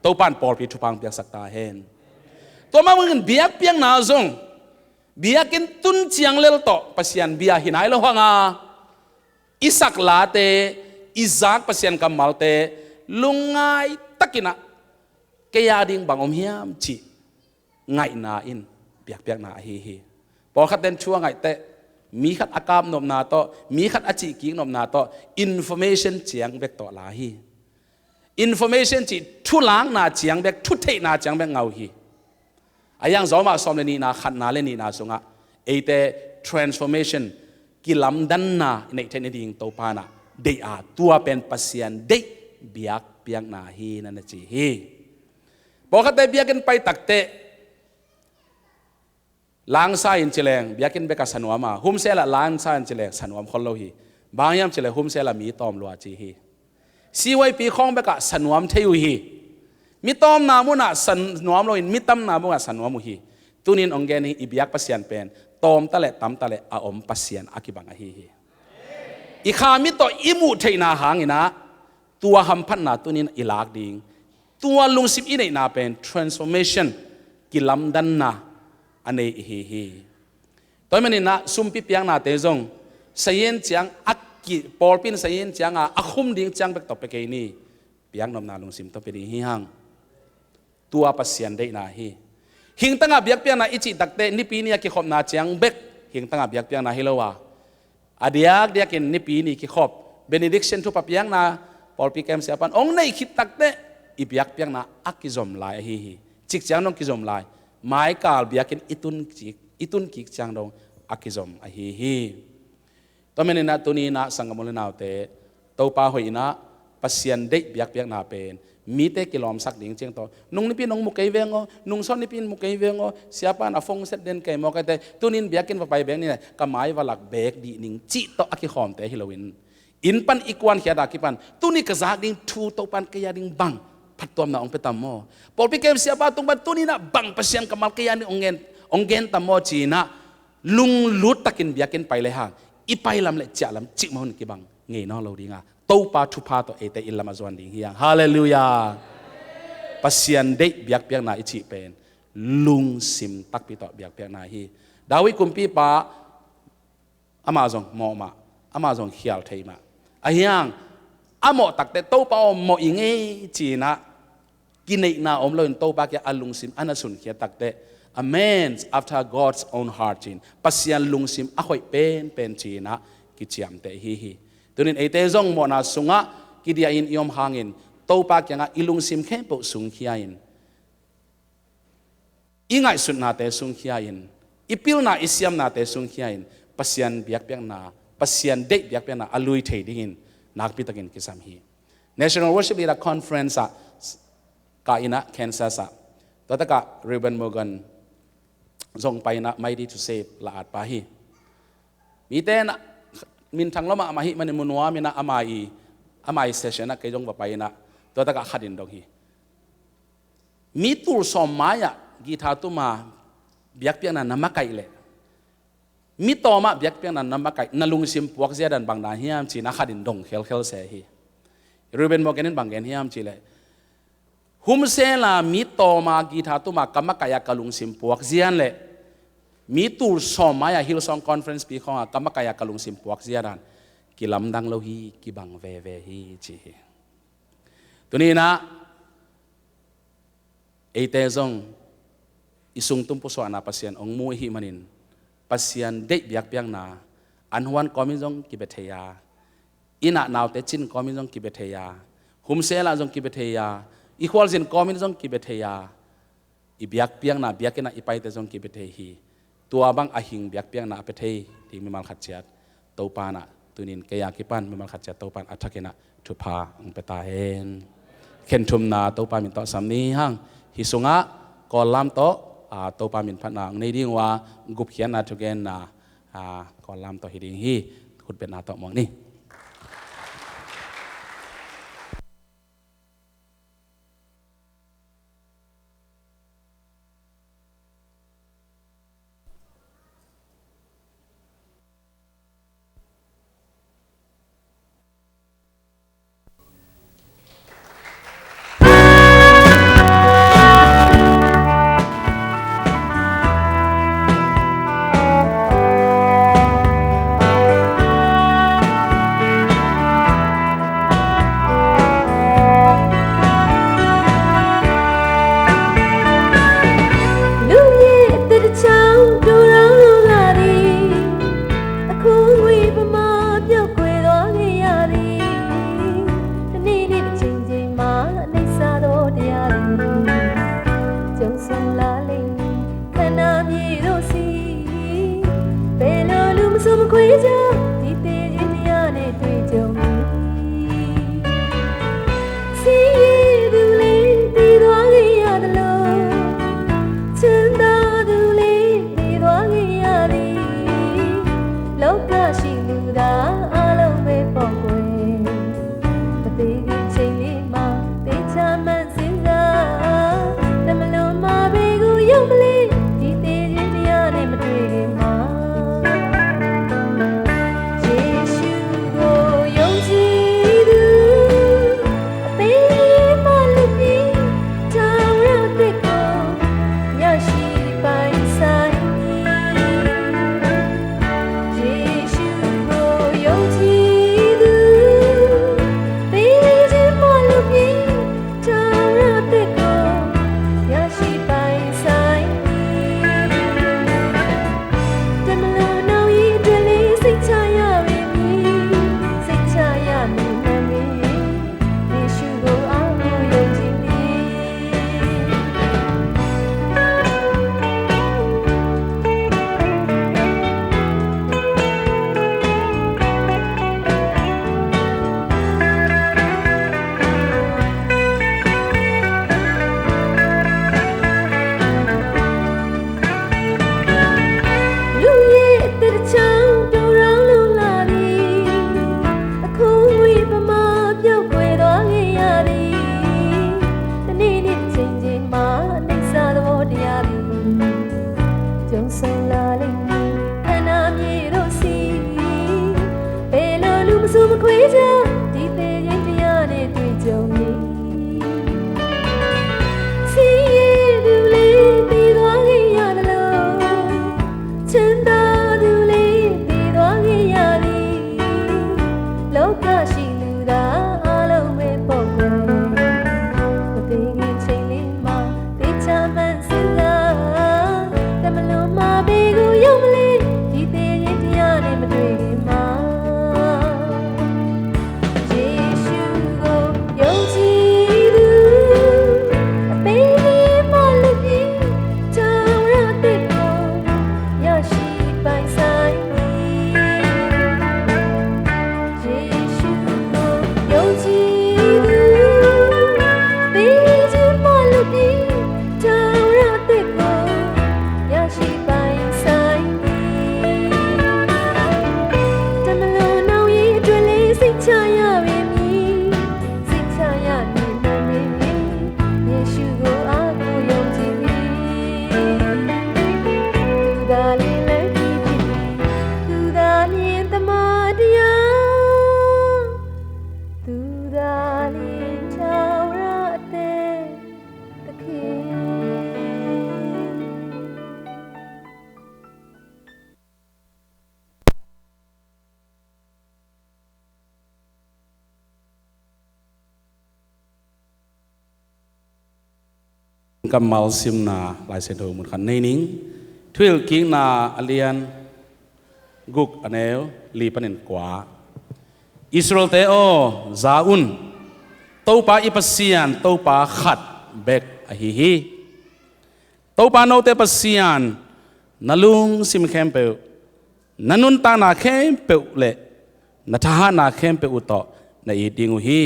S1: โตปันปอลปีทุพังเปียกสักตาเห็นตัวมามึงเบียกเปียงนาซงเบียกินตุนเจียงเลลโตปัสยันเบียหินายโลหังาอิสักลาเตอิซักปัสยันกัมมัลเตลุงไงตักินะเกียดิงบังอมเฮียมจีไงนาอินเปียกนาฮีพอขัดเดินช่วงไงเตมีขัดอากาศนมนาโตมีขัดอจิกิงนมนาโตอินโฟเมชันเจียงเบกโตลาฮีอินโฟเมชันจีทุล้างนาเจียงเบกทุเทนาเจียงเบกเงาฮีอายังสอมาสอมเลนีนาขัดนาเลนีนาสุงะเอเต transformation กิลำดันนาในเทนดิ่งโตปานาเดียตัวเป็นปัสยันเดเบียกเปียงนาฮีนั่นจีฮีพอขัดเตเบียกันไปตักเตล้างซาอินเจเลงเบียกินเบกสนวมาหุมเซละล้างซาอินเจเลงสนวมคนโลหีบางยามเจเลหุมเซละมีตอมลัวจีฮีซีไว้ปีของเบกสนวมเทยุฮีมีตอมนามุนะสนวมโลอินมีตั้มนามุนะสนวมุฮีตุนินองเกนีอิบิยักปัสยันเป็นตอมตะเลตั้มตะเลอาอมปัสยันอากิบังฮีอีขามิโตอิมุเทนาหางอินะตัวหัมพันนาตุนินอิลากดิงตัวลุงสิบอินในนาเป็น transformation กิลำดันนาอันนี้ฮีตัวมันนี่นะซุ่มปีเปียงนาเตจงเสียนจังอักกิปอลปินเสียนจังอักคุมดิ่งจังเบกตบไปเกนี่เปียงนมนาลุงสิมตบไปดีฮีหังตัวปัสยันได้นาฮีหิงตั้งอาเบียกเปียงนาอิจิตักเตนิปีนี่กิขอบนาจังเบกหิงตั้งอาเบียกเปียงนาฮิโลวาอดียกเดียกินนิปีนี่กิขอบเบเนดิกชันทุปเปียงนาปอลปีเกมเสียปันองในคิดตักเตอิเบียกเปียงนาอักกิจอมลายฮีจิกจังน้องกิจอมลายไม้กาลเบียกินอิตุนกิกจังดงอากิจอมอฮีตัวมันนะตัวนี้นะสังกมลนาวเตตัวป้าหอยนะปัสยันเด็กเบียกนาเป็นมีเตกิลอมสักดิ่งเจียงตัวนุ่งนี่พี่นุ่งมุกไอเวงนุ่งซ้อนนี่พี่มุกไอเวงเสียป้านาฟงเสด็จไก่มอกไอเตตัวนี้เบียกินไปเบงนี่นะก็หมายวาลักเบกดีนิ่งจิโตอากิขอมเตฮิโลวินอินปันอีกวันเขียดากิปันตัวนี้ก็จากดิ่งทูตัวปันก็ยาดิ่งบังพัดตัวมาองเปตามโมพอพี่เกมเสียป้าตรงบันตัวนี้นะบังปัสยันกับมัลกยานี่องเกนตามโมจีนะลุงลุดตะกินเบียกินไปเลยฮะอีไปลำเละจ่าลำจิกมันกี่บังเงยน้องเราดีงาโตปาทุพาตัวเอเตอิลลามาจวนดีเฮียงฮาเลลูยาปัสยันเด็กเบียกเปียกนาอิจิเป็นลุงซิมตักปีต่อเบียกเปียกนาฮีดาวิกุมปีปาอามาจงมอมาอามาจงเขียลเทมาอายังอาหมอตักแต่โตปาหมออิงเอจีนะกินในนาอมเลยโตปาแกอาลุงซิมอันนั้นสุนเขียตักแต่A man after God's own heart จีนปัสยันลุงซิมอาคอยเป็นจีนะกิจยามเตฮีตัวนี้ไอเตจงโมนาสุงะกิเดียอินยอมหางินโตปากยังอิลุงซิมเข้มปุสุงขี้ยินอิงไอสุดนาเตสุงขี้ยินอิพิลนาอิสยามนาเตสุงขี้ยินปัสยันเบียกเปียงนาปัสยันเด็กเบียกเปียงนาอลุยเทดิ่งนักพิตากินกิสามฮี National Worship Leader Conference กาอินะแคนซัสตัวตะกะริบันโมกันส่งไปนะไม่ดีทูเซฟละอาดปาฮีมีเต้นมินทางละมาฮีมันมุนวามินะอามาอีเซชันนะเกยงไปนะตัวตะกะขัดินดงฮีมีตูลสอมมายะกีทาตุมาเบียกเปียงนะนำมาไกเลย มีโตมาเบียกเปียงนั้นนำมาไก่นลุงซิมพวกเสียดันบางนาเฮียมจีนักขัดินดงเคลเสียฮีรูเบนบอกกันบางแกนเฮียมจีเลยหุมเซลามีโตมากีทาตุมากำมากายกลุงซิมพวกเสียนเลยมีตูร์สอมายาฮิลซองคอนเฟรนซ์ปีของกำมากายกลุงซิมพวกเสียดันกิลำดังโลฮีกิบังเวฮีจีตัวนี้นะเอเตซงอิสุงตุมปุสวานาปัสยันองมูฮิมันินปัสยันเด็กเบียกเปียงนาอันฮวนคอมิซงกิเบเทียอินาหนาวเตจินคอมิซงกิเบเทียหุมเซลาซงกิเบเทียอีควอลซินคอมิซงกิเบเทียอีเบียกเปียงนาเบียกนะอีไปเตซงกิเบเทียตัวบังอาหิงเบียกเปียงนาเปเทียที่มีมัลขัดเจียดตัวปานะตัวนินเกียกิปันมีมัลขัดเจียดตัวปานอัฐกินะทุพาอังเปตาเฮนเข็นทุมนาตัวปามินต่อสามนี้ฮังฮิสุงะกอลามโตตัวปามินพันนางในดิ่งว่ากุบเขียนนาทุกเกนนาก่อนลำต่อหิดิ่งฮีคุณเป็นนาต่อมองนี่ kamal sim na lai se do mun khan nei ning thil king na alian guk anel li panin kwa Israel te o zaun to pa ipasian to pa khat bek a hi to pa no te pasian nalung sim kempe nanun ta na kempe le na tha na kempe uto na i dingu hi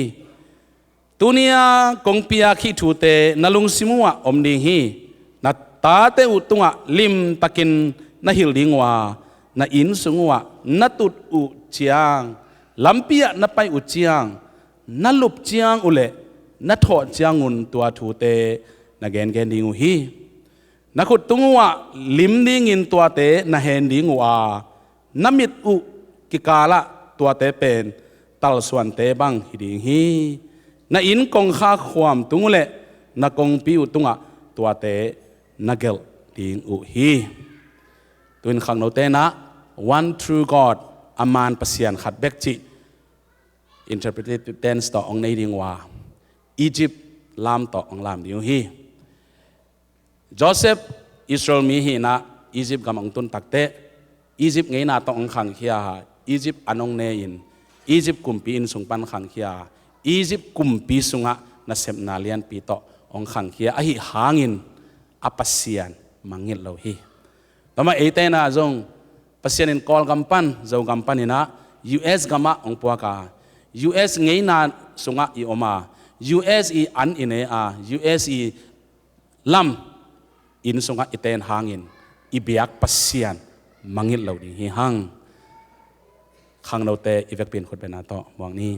S1: tunia kongpia khi thu te nalung simua omni hi na ta te utunga lim takin na hil dingwa na in sungwa na tut u chiang lampia na pai u chiang na lup chiang ule na tho chiangun tua thu te na gen gen dingu hi na khut tungwa lim ding in tua te na hen dingwa na mit u kikala tua te pen tal swan te bang hiding hi na in kong kha khwam tungule na kong pi u tunga tua te na gel ding u hi tuin khang no te na one true God aman pasian khat bek chi interpreted tense to ong nei ding wa Egypt lam to ong lam ding hi Joseph Israel mi hi na Egypt gam ong tun takte Egypt ngei na to ong khang khia Egypt anong ne in Egypt kumpi in sungpan khang khia Egypt kumpi sunga na sem na lian pi to ong khang khia a hi hangin apasian mangil lo hi tama ete na zong pasian in call gampan zo gampan ina US gama ong puaka US ngei na sunga i oma US i an ine a US i lam in sunga iten hangin ibiak pasian mangil lo ding hi hang khang no te ivek pin khut bena to wang ni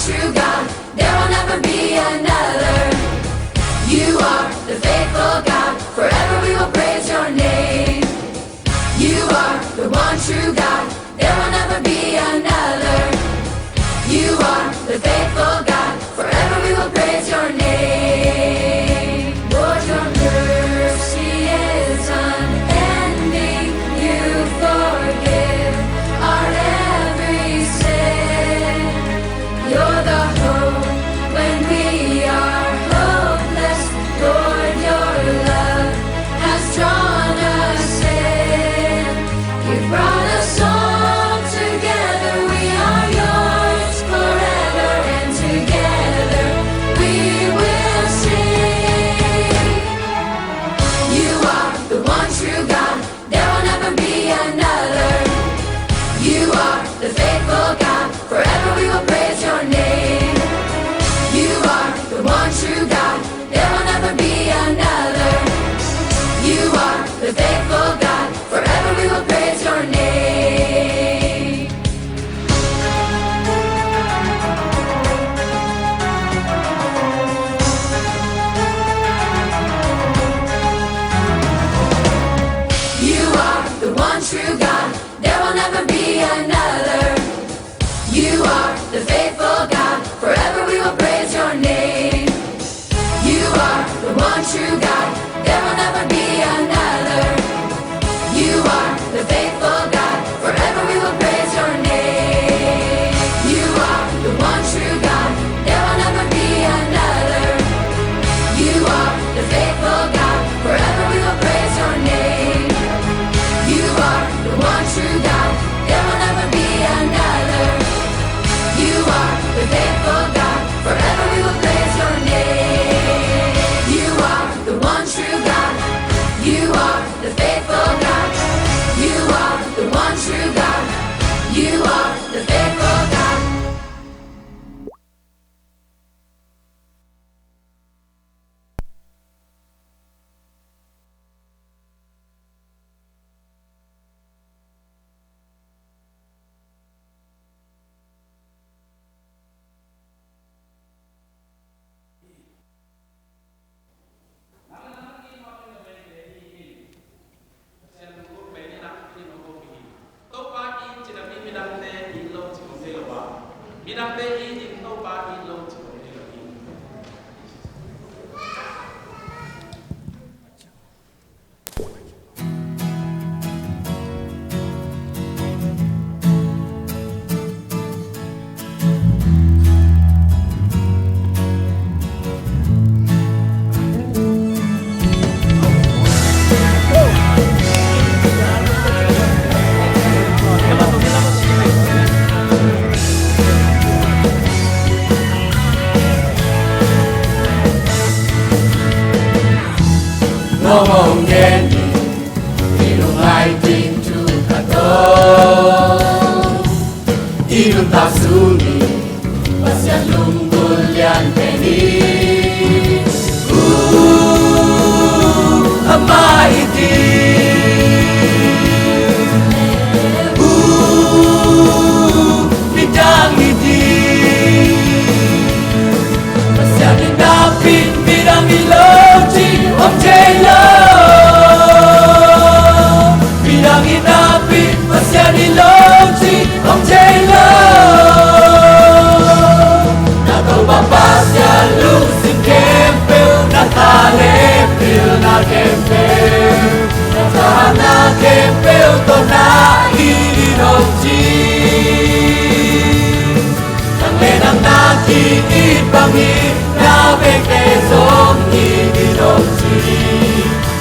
S4: True God, there will never be another. You are the faithful God, forever we will praise your name. You are the one true God, there will never be another. You are the faithful God, forever we will praise your name. Lord, your mercy is unending, you forgive our every sin. You're the hope when we are hopeless. Lord, your love has drawn us in. You brought us
S1: มีนักเตะอีจิงโตปาอีโลจิโอเอลอี
S4: ngomong geni hidung aiting cukato hidung tak suni pasyan lunggul yang peni ama iti bidang iti pasyan indapin bidang iloji om jelo bidang indapin pasyan iloji om jelo nato bapasya lusin kempel natale pil na kempel natana kempel to na iinoji nang lenang nakikit bangin na bekezong iinoji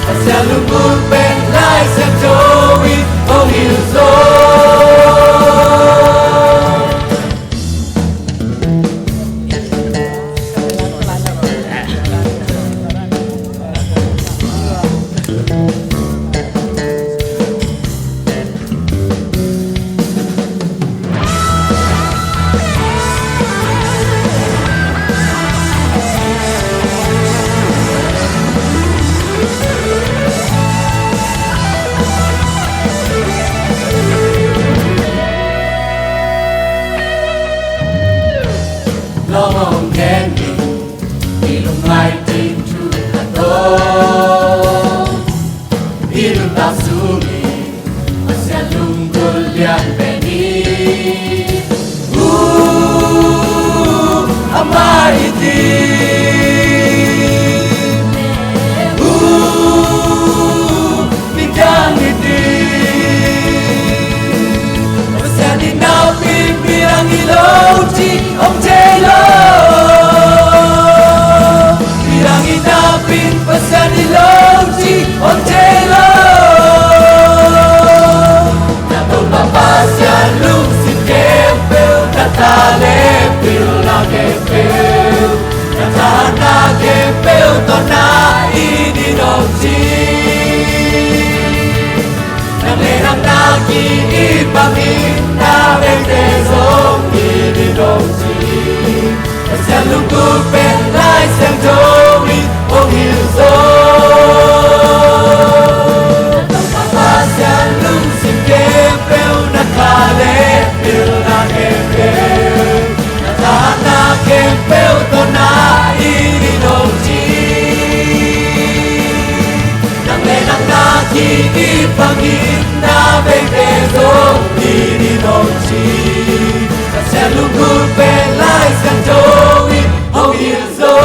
S4: pasya lungkul pen lai sa jowi ong ilzo ngomong geni ilung aiting cukato ilung tak suni pasya lunggul yang peni ama iti bidang iti pasya dinapin birang iloji om jelo birang indapin pasyan iloji om jelo natul papasyan lusin kempel natale pil na kempel natana kempel to na idinoji nang lenang nakiibangin na bekezong idinoji pasya lungkul pen lai sang jowi ong ilzo papasyan lusin kempel natale pil na kempel natana kempel to na idinoji nang lenang nakiibangin na bekezong idinoji pasya lungkul pen lai sang jowi ong ilzo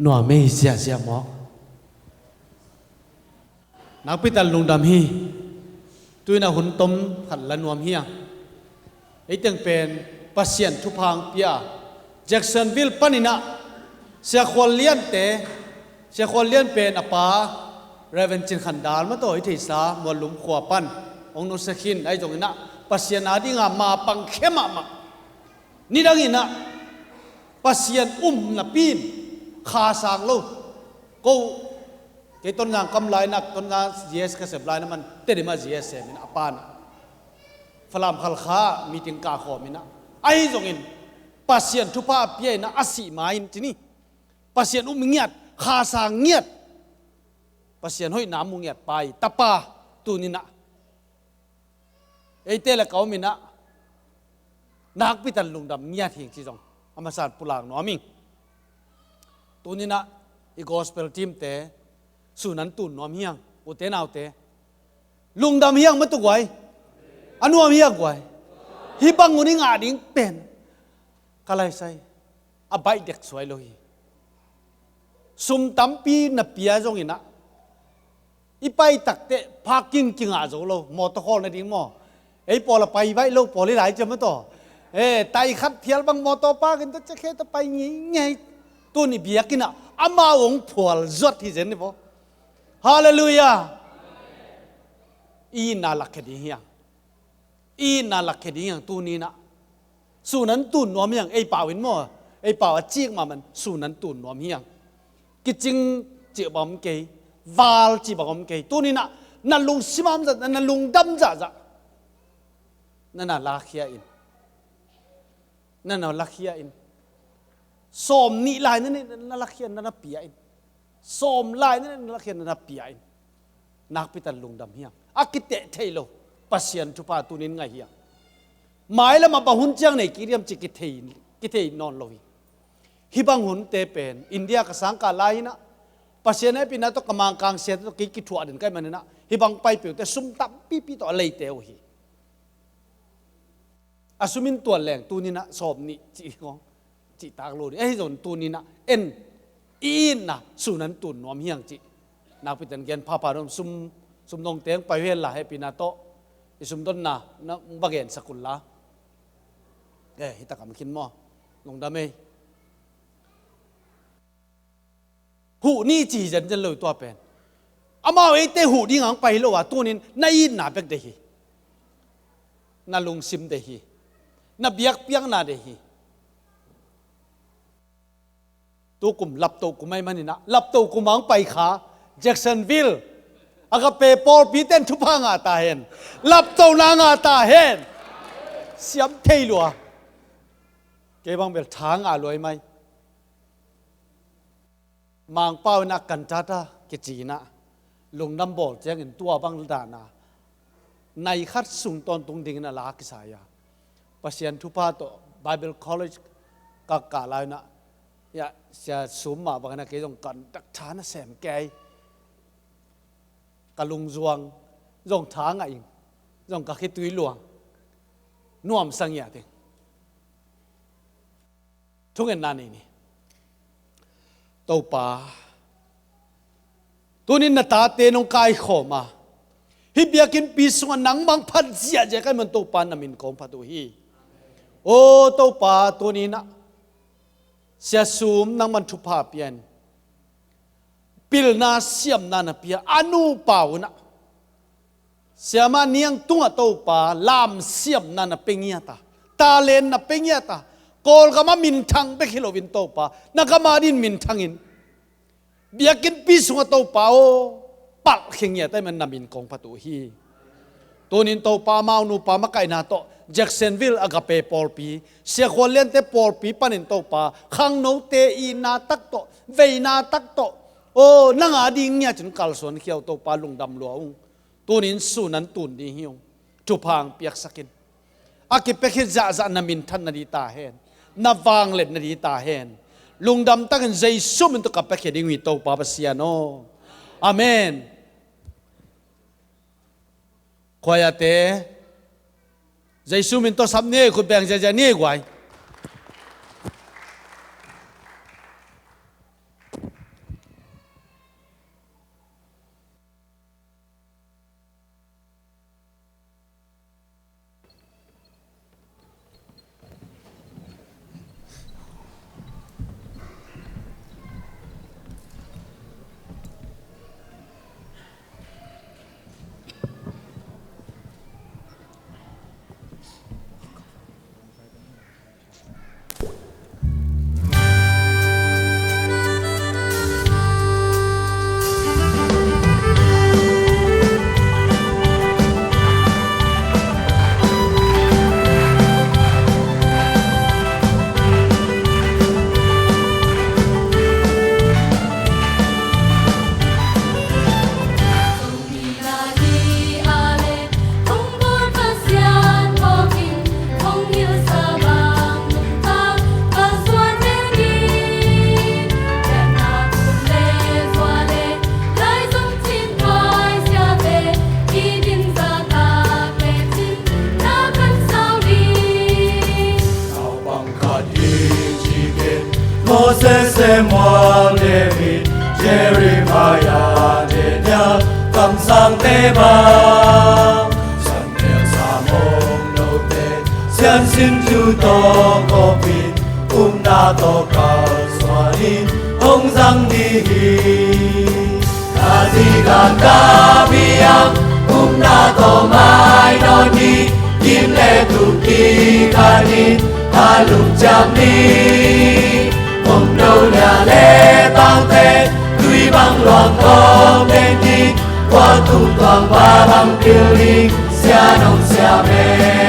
S6: nọ mê xia xia mó nạc pi tal lung dam hi tui na hun tom khat la nuam hi ei teng pen pasien thu phang pia Jacksonville panina sia khol lian te sia khol lian pen apa Reverend Chin Khandal ma to i thei sa mo lum khwa pan ong no sakhin ai jong ina pasien adi nga ma pang khema ma ni dang ina pasien na pin kha sang lo ko cái tôn ngang cầm lại nặc tôn ngang GS cái sẹp lại nó mình tê mà GS sẹp mình apan phalam khal kha meeting ka kho mình ai giống in pasien thu pa pye na asi main chini pasien nghiat kha sang nghiat ปัสยันห้อยน้ำมุงเงียดไปตะปาตูนินะไอเตละเขามินะนักพิทันลุงดำเงียดเฮียงที่จงอามาสานปุลางน้อมิงตูนินะอีกอสเปลทีมเตสุนันตุนน้อมเฮียงอุเตนเอาเตลุงดำเฮียงไม่ตุกไว้อันน้อมเฮียงไว้ฮิบังอุนิงาดิงเป็นกะไรใส่อาใบเด็กสวยเลยสุมตั้มปีนับปีจงอินะอีไปตักเตะพากินกินอาจงโลมอตะคอในดิ้งมอไอ้ปอละไปไว้โลปอลิหลายจะไม่ต่อไตขัดเทียลบางมอตอปากันตัวจะแค่ตะไปไงตัวนี้เบียกินอ่ะอามาองผัวจดที่เจนนี่พอฮาเลลูยาอีน่าลักแค่ดีอย่างอีน่าลักแค่ดีอย่างตัวนี้นะสุนันตุนนวมอย่างไอ้ป่าวินมอไอ้ป่าวจีกมามันสุนันตุนนวมอย่างกิจงเจ็บบอมเกยวาลจีบอมเกยตัวนี้นะนั่นลุงซิมามจะนั่นลุงดำจะนั่นน่ะลักเฮียอินนั่นน่ะลักเฮียอินสมนี่ลายนั่นนี่นั่นลักเฮียนั่นน่ะปียอินสมลายนั่นนั่นลักเฮียนั่นน่ะปียอินนักพิทันลุงดำเฮียอากิเตะเทโลปัสยันทุพาตัวนี้ไงเฮียหมายแล้วมาบะหุนจังในกิริยมจิกิเทนอนโลหิฮิบังหุนเตเป็นอินเดียกับสังกาลายนะpasien ai pina to kamang kang se to ki thua den kai manena hi bang pai pe te sum tam pi pi to lei te hi asumin to leng tu ni na sob ni chi ngong chi tak lo ai zon tu ni na en in na sunan tun nom hiang chi na pi ten gen pha pa rom sum nong teng pai vel la he pina to isum don na bagen sakulla hi ta kam kin mo nong da meหูนี่จีจันจะเลยตัวเป็นอามาไอ้เตหูดิ้งหางไปแล้วว่าตัวนี้น่าอินน่าเป็กเดฮีน่าลงซิมเดฮีน่าเบียกเปียงน่าเดฮีตัวกุมหลับตัวกุมไม่มันนี่นะหลับตัวกุมหางไปขาแจ็คสันวิลล์อากาเปปอลปีเต้นทุพางาตาเห็นหลับตัวนางาตาเห็นเสียมเทลัวเก็บบังเบลทางอร่อยไหมมางเป้านักกันจัดกิจีนะลงน้ำบ่อแจ้งเห็นตัวบังดานาในคัดสุ่งตอนตรงดิ่งน่ะลากิสายาปัสยันทุพาโต Bible College กักกาลายนะยาจะสมมาบังนะเกี่ยงกันดักฐานแสมแกยกะลุงจวงจงทางไงจงกักให้ตุยหลวงน่วมสังยาติทุกเงินนานนี่ตัวป่าตัวนี้นาตาเตนงกายขอมาฮิบยากินปีสวนหนังบางพันเสียใจกันมันตัวป่านามินของพัตุฮีโอ้ตัวป่าตัวนี้นะเสียสูมนังมันทุพาเปียนปิลนาเสียมนานาเปียอนุป่าวนะเสียมาเนียงตัวตัวป่าลามเสียมนานาเปียตาเลนนาเปียตากอลกามามินทังไปคิโลวินโตปานักมาดินมินทังอินเบียกินปีสุงโตปาโอปักเขียงเงียแต่มันนามินกองพัตุฮีตัวนินโตปามาอุนุปามาไกนาโตแจ็คสันวิลล์อากาเปปอลปีเสียคนเล่นเตปอลปีปานินโตปาขังโนเตอีนาตักโตเวนาตักโตโอ้นังอาดิงเงียจนกัลสวนเขียวโตปาลุงดำหลวงตัวนินสุนันตุนดีหิวจุพางเปียกสกินอากิเปคิดจะนามินทันนาดีตาเฮนนับวางเล็ดนาดีตาเห็นลุงดำตั้งใจสุ่มตัวกับไปเขียนวิโตปาปเสียโนอาเมนขวายเตใจสุ่มตัวสำเนียคุณแบ่งใจนี่กว่า
S4: Moses Samuel David Jeremiah Daniel cầm sang tế ba san theo sa môn nô tê xian xin chu tô cô pin na tô cao xoa đi ông răng đi a di đà ca biang na tô mai no đi kim lệ tu ki ca đi a lục chạm đi ông đâu nhà lễ tang thế tuy băng loạn con đến đi qua tu toàn ba băng tiêu đi xa nông xa mê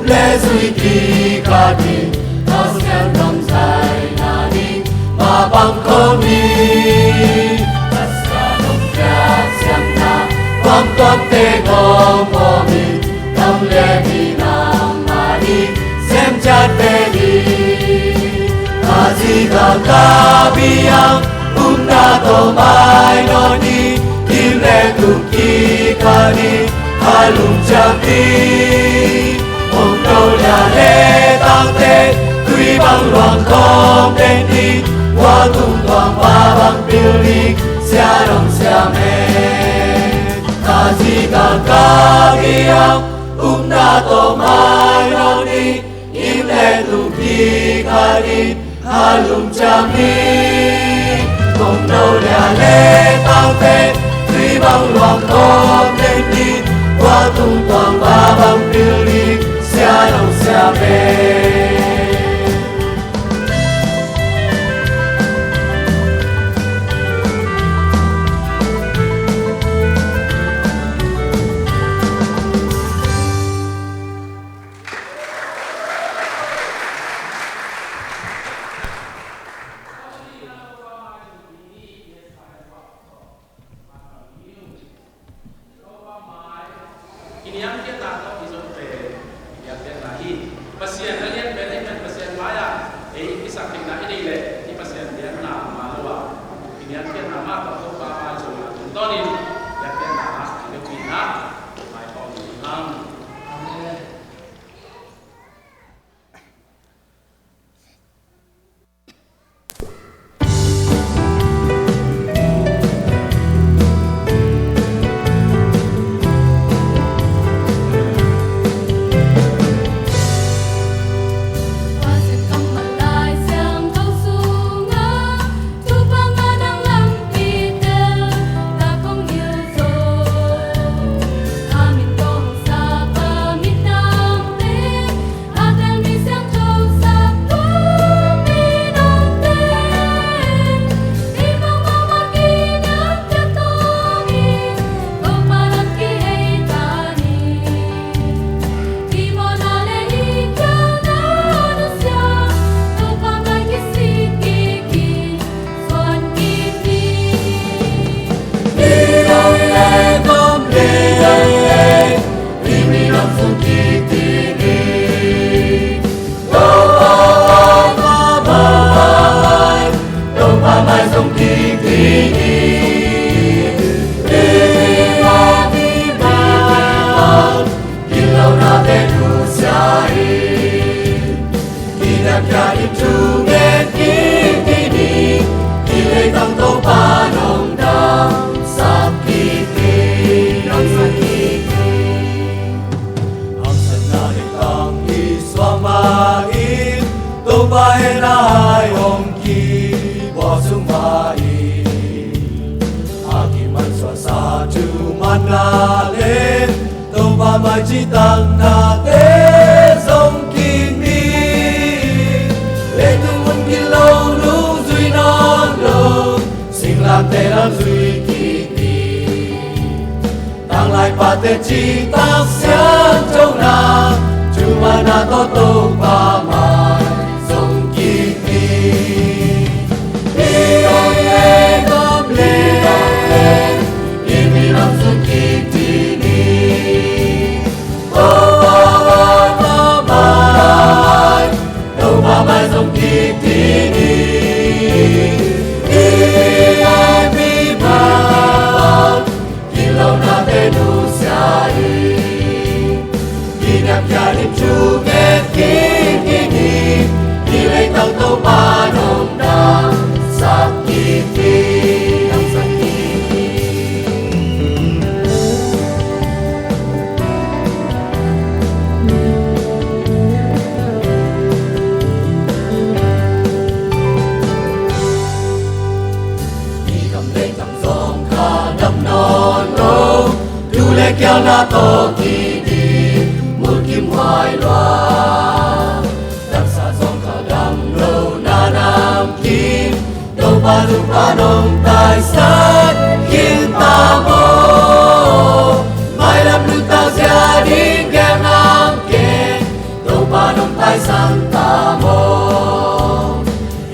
S4: lễ duy kỳ ca đi nó xem lòng dài na đi mà bằng không đi tất cả nông gia xem na quang quang tê ngô mô mi tâm lễ đi nam mà đi xem chát tê đi a di đà ca biang na tô mai no đi kim lễ tu ki ca đi a lung chát đi ông đâu là lễ tang thế tuy băng loạn không đến đi qua tung toàn ba băng tiêu đi xa đông xa mê ta di đà ca biang na tô mai no đi im lệ tu ki ca đi ha lung cham đi ông đâu là lễ tang thế tuy băng loạn không đến đi qua tung toàn ba băng tiêu đi xa đông xa mê
S1: ini yang kita tahu di zote yang kita lahi pasien kalian beda dengan pasien maya kisah kita ini le di pasien dia nama malwa ini yang kita nama atau apa coba contohin yang kita nama itu kita mai om chỉ tăng na tế dòng kín mi lên tung quân kín lâu lũ duy non đầu sinh làm tê làm duy kỳ kỳ tăng lại ba tê chỉ tác xiên trong na chú mà na to tô ba mai dòng kín mi đi ông lên gom lên
S4: na to ti đi một kim hoài loa đằng xa dòng cả đam lâu na nam kim đâu ba lúc ba nông tài sát kim ta mô mai làm lúc ta gia đình kem nam kê đâu ba nông tài sang ta mô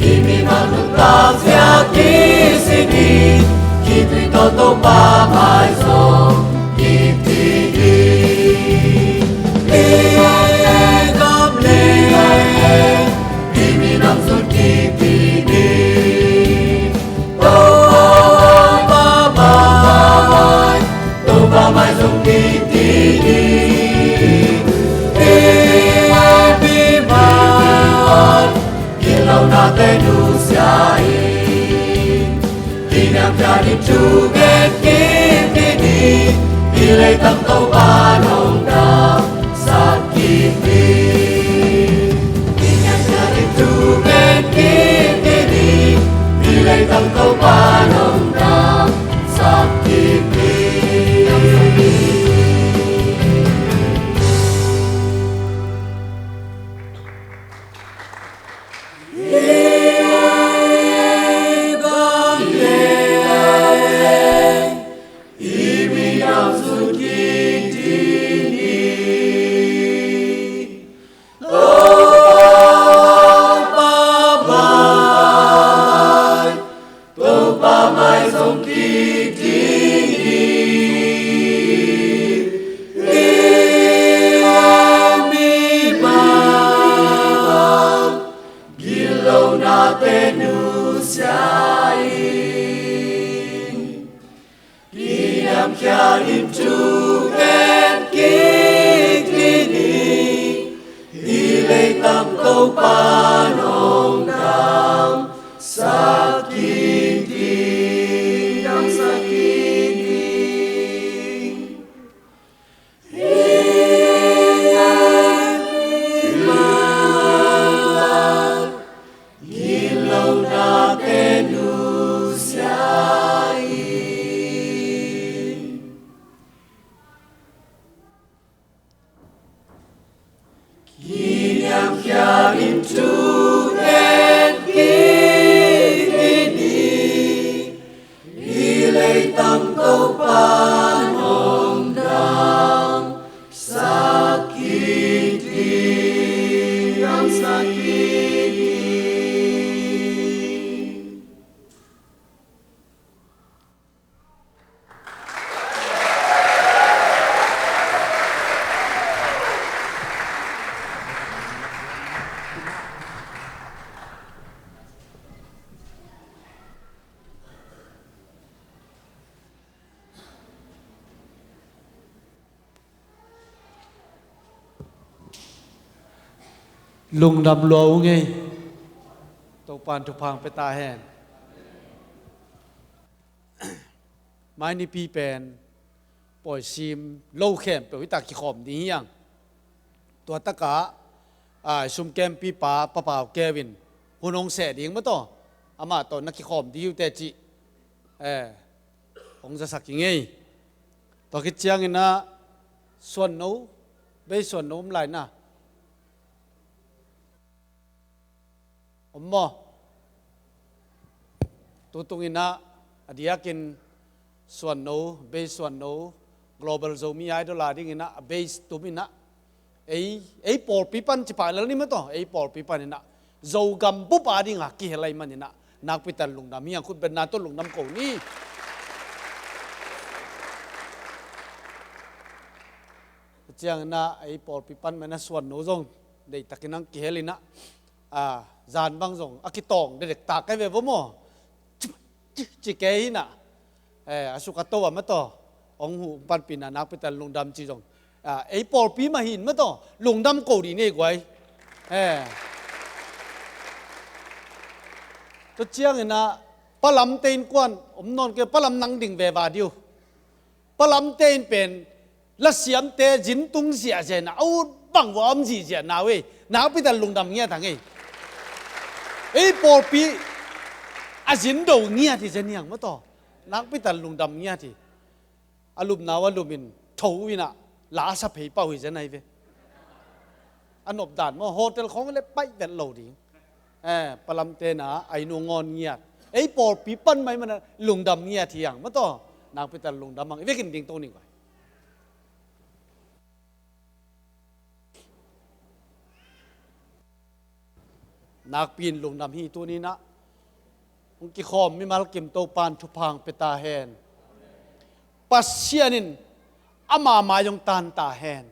S4: imi mang lúc ta gia ký xin đi khi tùy tô ba mai dòng kịp thì đi đi gom lên imi nằm rút kịp thì đi ba mai dòng kịp thì đi đi mai kia lâu na tên nu sai đi nam cha đi chu ghét kịp thì đi lấy tâm tâu ba nông đam sát kịp đi nam cha đi chu ghét kịp thì đi lấy tâm tâu ba nông đam sát kịp đi
S6: lùng đầm lúa nghe tàu pan chụp hàng pe ta hẹn mai ni pi pen poi sim lâu khem pe ta ki khom ni yang tua ta ka sum kem pi pa pa Kevin hunong se ding ma to ama to na ki khom di yu te chi ong za sak ngai to ki chiang ina suan no be suan no lai na Ommo tutungina adiakin suano base suano global zomi idol ding ina base tumina ei por pipan chipa lal ni mato ei por pipan ina zo gam pu pa ding ki helai man ina nak pital lungnam hi khut ben na to lungnam ko ni chiang na ei por pipan mena suano zong dei takinang ki helina dàn băng rồng akitong để ta cái về vô mò chỉ cái na asukato mà to ông hụ ban pin na nak pitan lung dam chi rồng ấy por pi mà hin mà to lung dam cổ đi nghe quay tôi chiang na palam tên quan ông non cái palam năng đình về và điều palam tên pen là xiêm tê dính tung xỉa xẻ na ô bằng vô âm gì xẻ nào ấy nak pitan lung dam nghe thằng ấy ấy por pi dính đầu nghe thì dân nhàng mất to nắng bị tàn lùng đầm nghe thì alum nào alum in ถูวินะลาสะเพย์เป่าหิจะไหนเวอันอบด่านมาโฮเทลของเลยไปเด็ดโลดิปลำเตนะไอนูงอนเงียดไอปอปีปั้นไม่มันลุงดำเงียดเที่ยงมาต่อนางไปแต่ลุงดำมังเวกินดิ่งตัวนี้ไว้นักปีนลุงดำฮีตัวนี้นะอุกิคอมมิมาลกิมโตปานทุพังเปตาเฮนปัสเซียนินอามามายังตันตาเฮน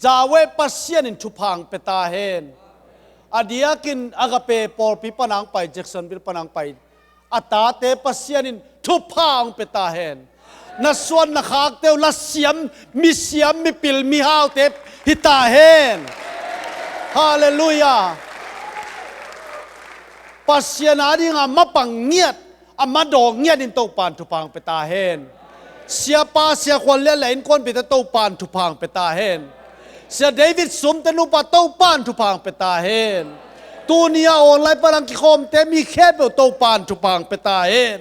S6: จาเวปัสเซียนินทุพังเปตาเฮนอดียกินอากาเปปอลปีปนังไปแจ็คสันวิลปนังไปอัตาเตปัสเซียนินทุพังเปตาเฮนนัส่วนนักขักเตวลัสเซียมมีปิลมีฮาวเตปฮิตาเฮนฮาเลลูยาปัสยานาดิงามาปังเงียดอามาดอกเงียดอินโตปานทุพังเปตาเฮนเสียปาเสียคนเลี้ยไหลน์คนเปตโตปานทุพังเปตาเฮนเสียเดวิดสมตนุปาโตปานทุพังเปตาเฮนตัวนี้ออนไลน์ปรังกิคอมเตมีแค่เปโตปานทุพังเปตาเฮน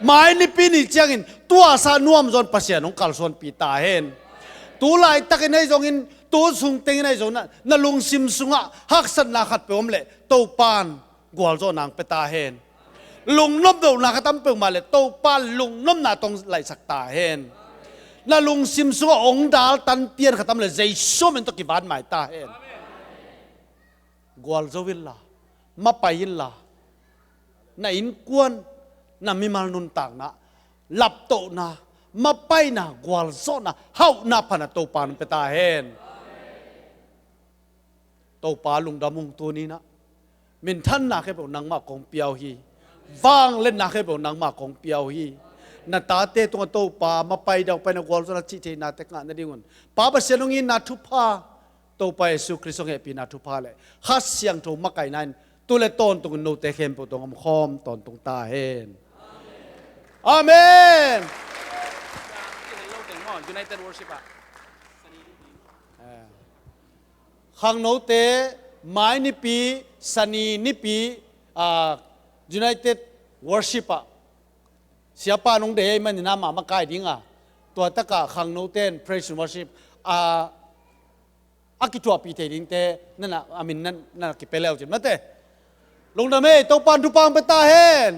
S6: หมายนี่ปีนี้เจียงอินตัวสานวมจนปัสยานงกัลส่วนปีตาเฮนตัวไล่ตะกินให้จงอินตัวสุงเต็งให้จงนั่นลุงซิมสุงะฮักสันนาขัดเปอมเล่โตปานกวลโซนางเปตาเฮนลุงน้มดูนักตั้มเปิงมาเลยโตปานลุงน้มนาตรงไหลสักตาเฮนน่าลุงซิมซัวองดาลตันเปียนขัดตั้มเลยใจโซมันตกิบานหมายตาเฮนกวลโซวิลลามาไปยินลาน่าอินกวนน่ามีมานุนต่างนะหลับโตนะมาไปนะกวลโซนะเฮานาพันโตปานเปตาเฮนโตปาลุงดามุงตัวนี้นะมินท่านนักให้บอกนางมากของเปียวฮีว่างเล่นนักให้บอกนางมากของเปียวฮีนาตาเตตัวโตปามาไปดาวไปนักวอลสระจิตนาเตกงานนั่นเองป้าเปเสนงินนาทุพาโตไปสุคริสงเฮปีนาทุพาเลยฮัสเสียงโทมาไก่นั่นตัวเล็ตอนตรงโนเตเข้มปตรงคอมตอนตรงตาเฮนอาเมนขังโนเตไม้นิปีสันีนิปีUnited Worship เสียป้านงเดย์มันน้ำมาใกล้ดิ้งตัวตะกะขังโนเตน Praise and Worship อากิจัวปีเตดิ้งเตนั่นน่ะอามินนั่นกิเปเลวจิตมาเตลงดาเมตปันทุปังเปตาเฮน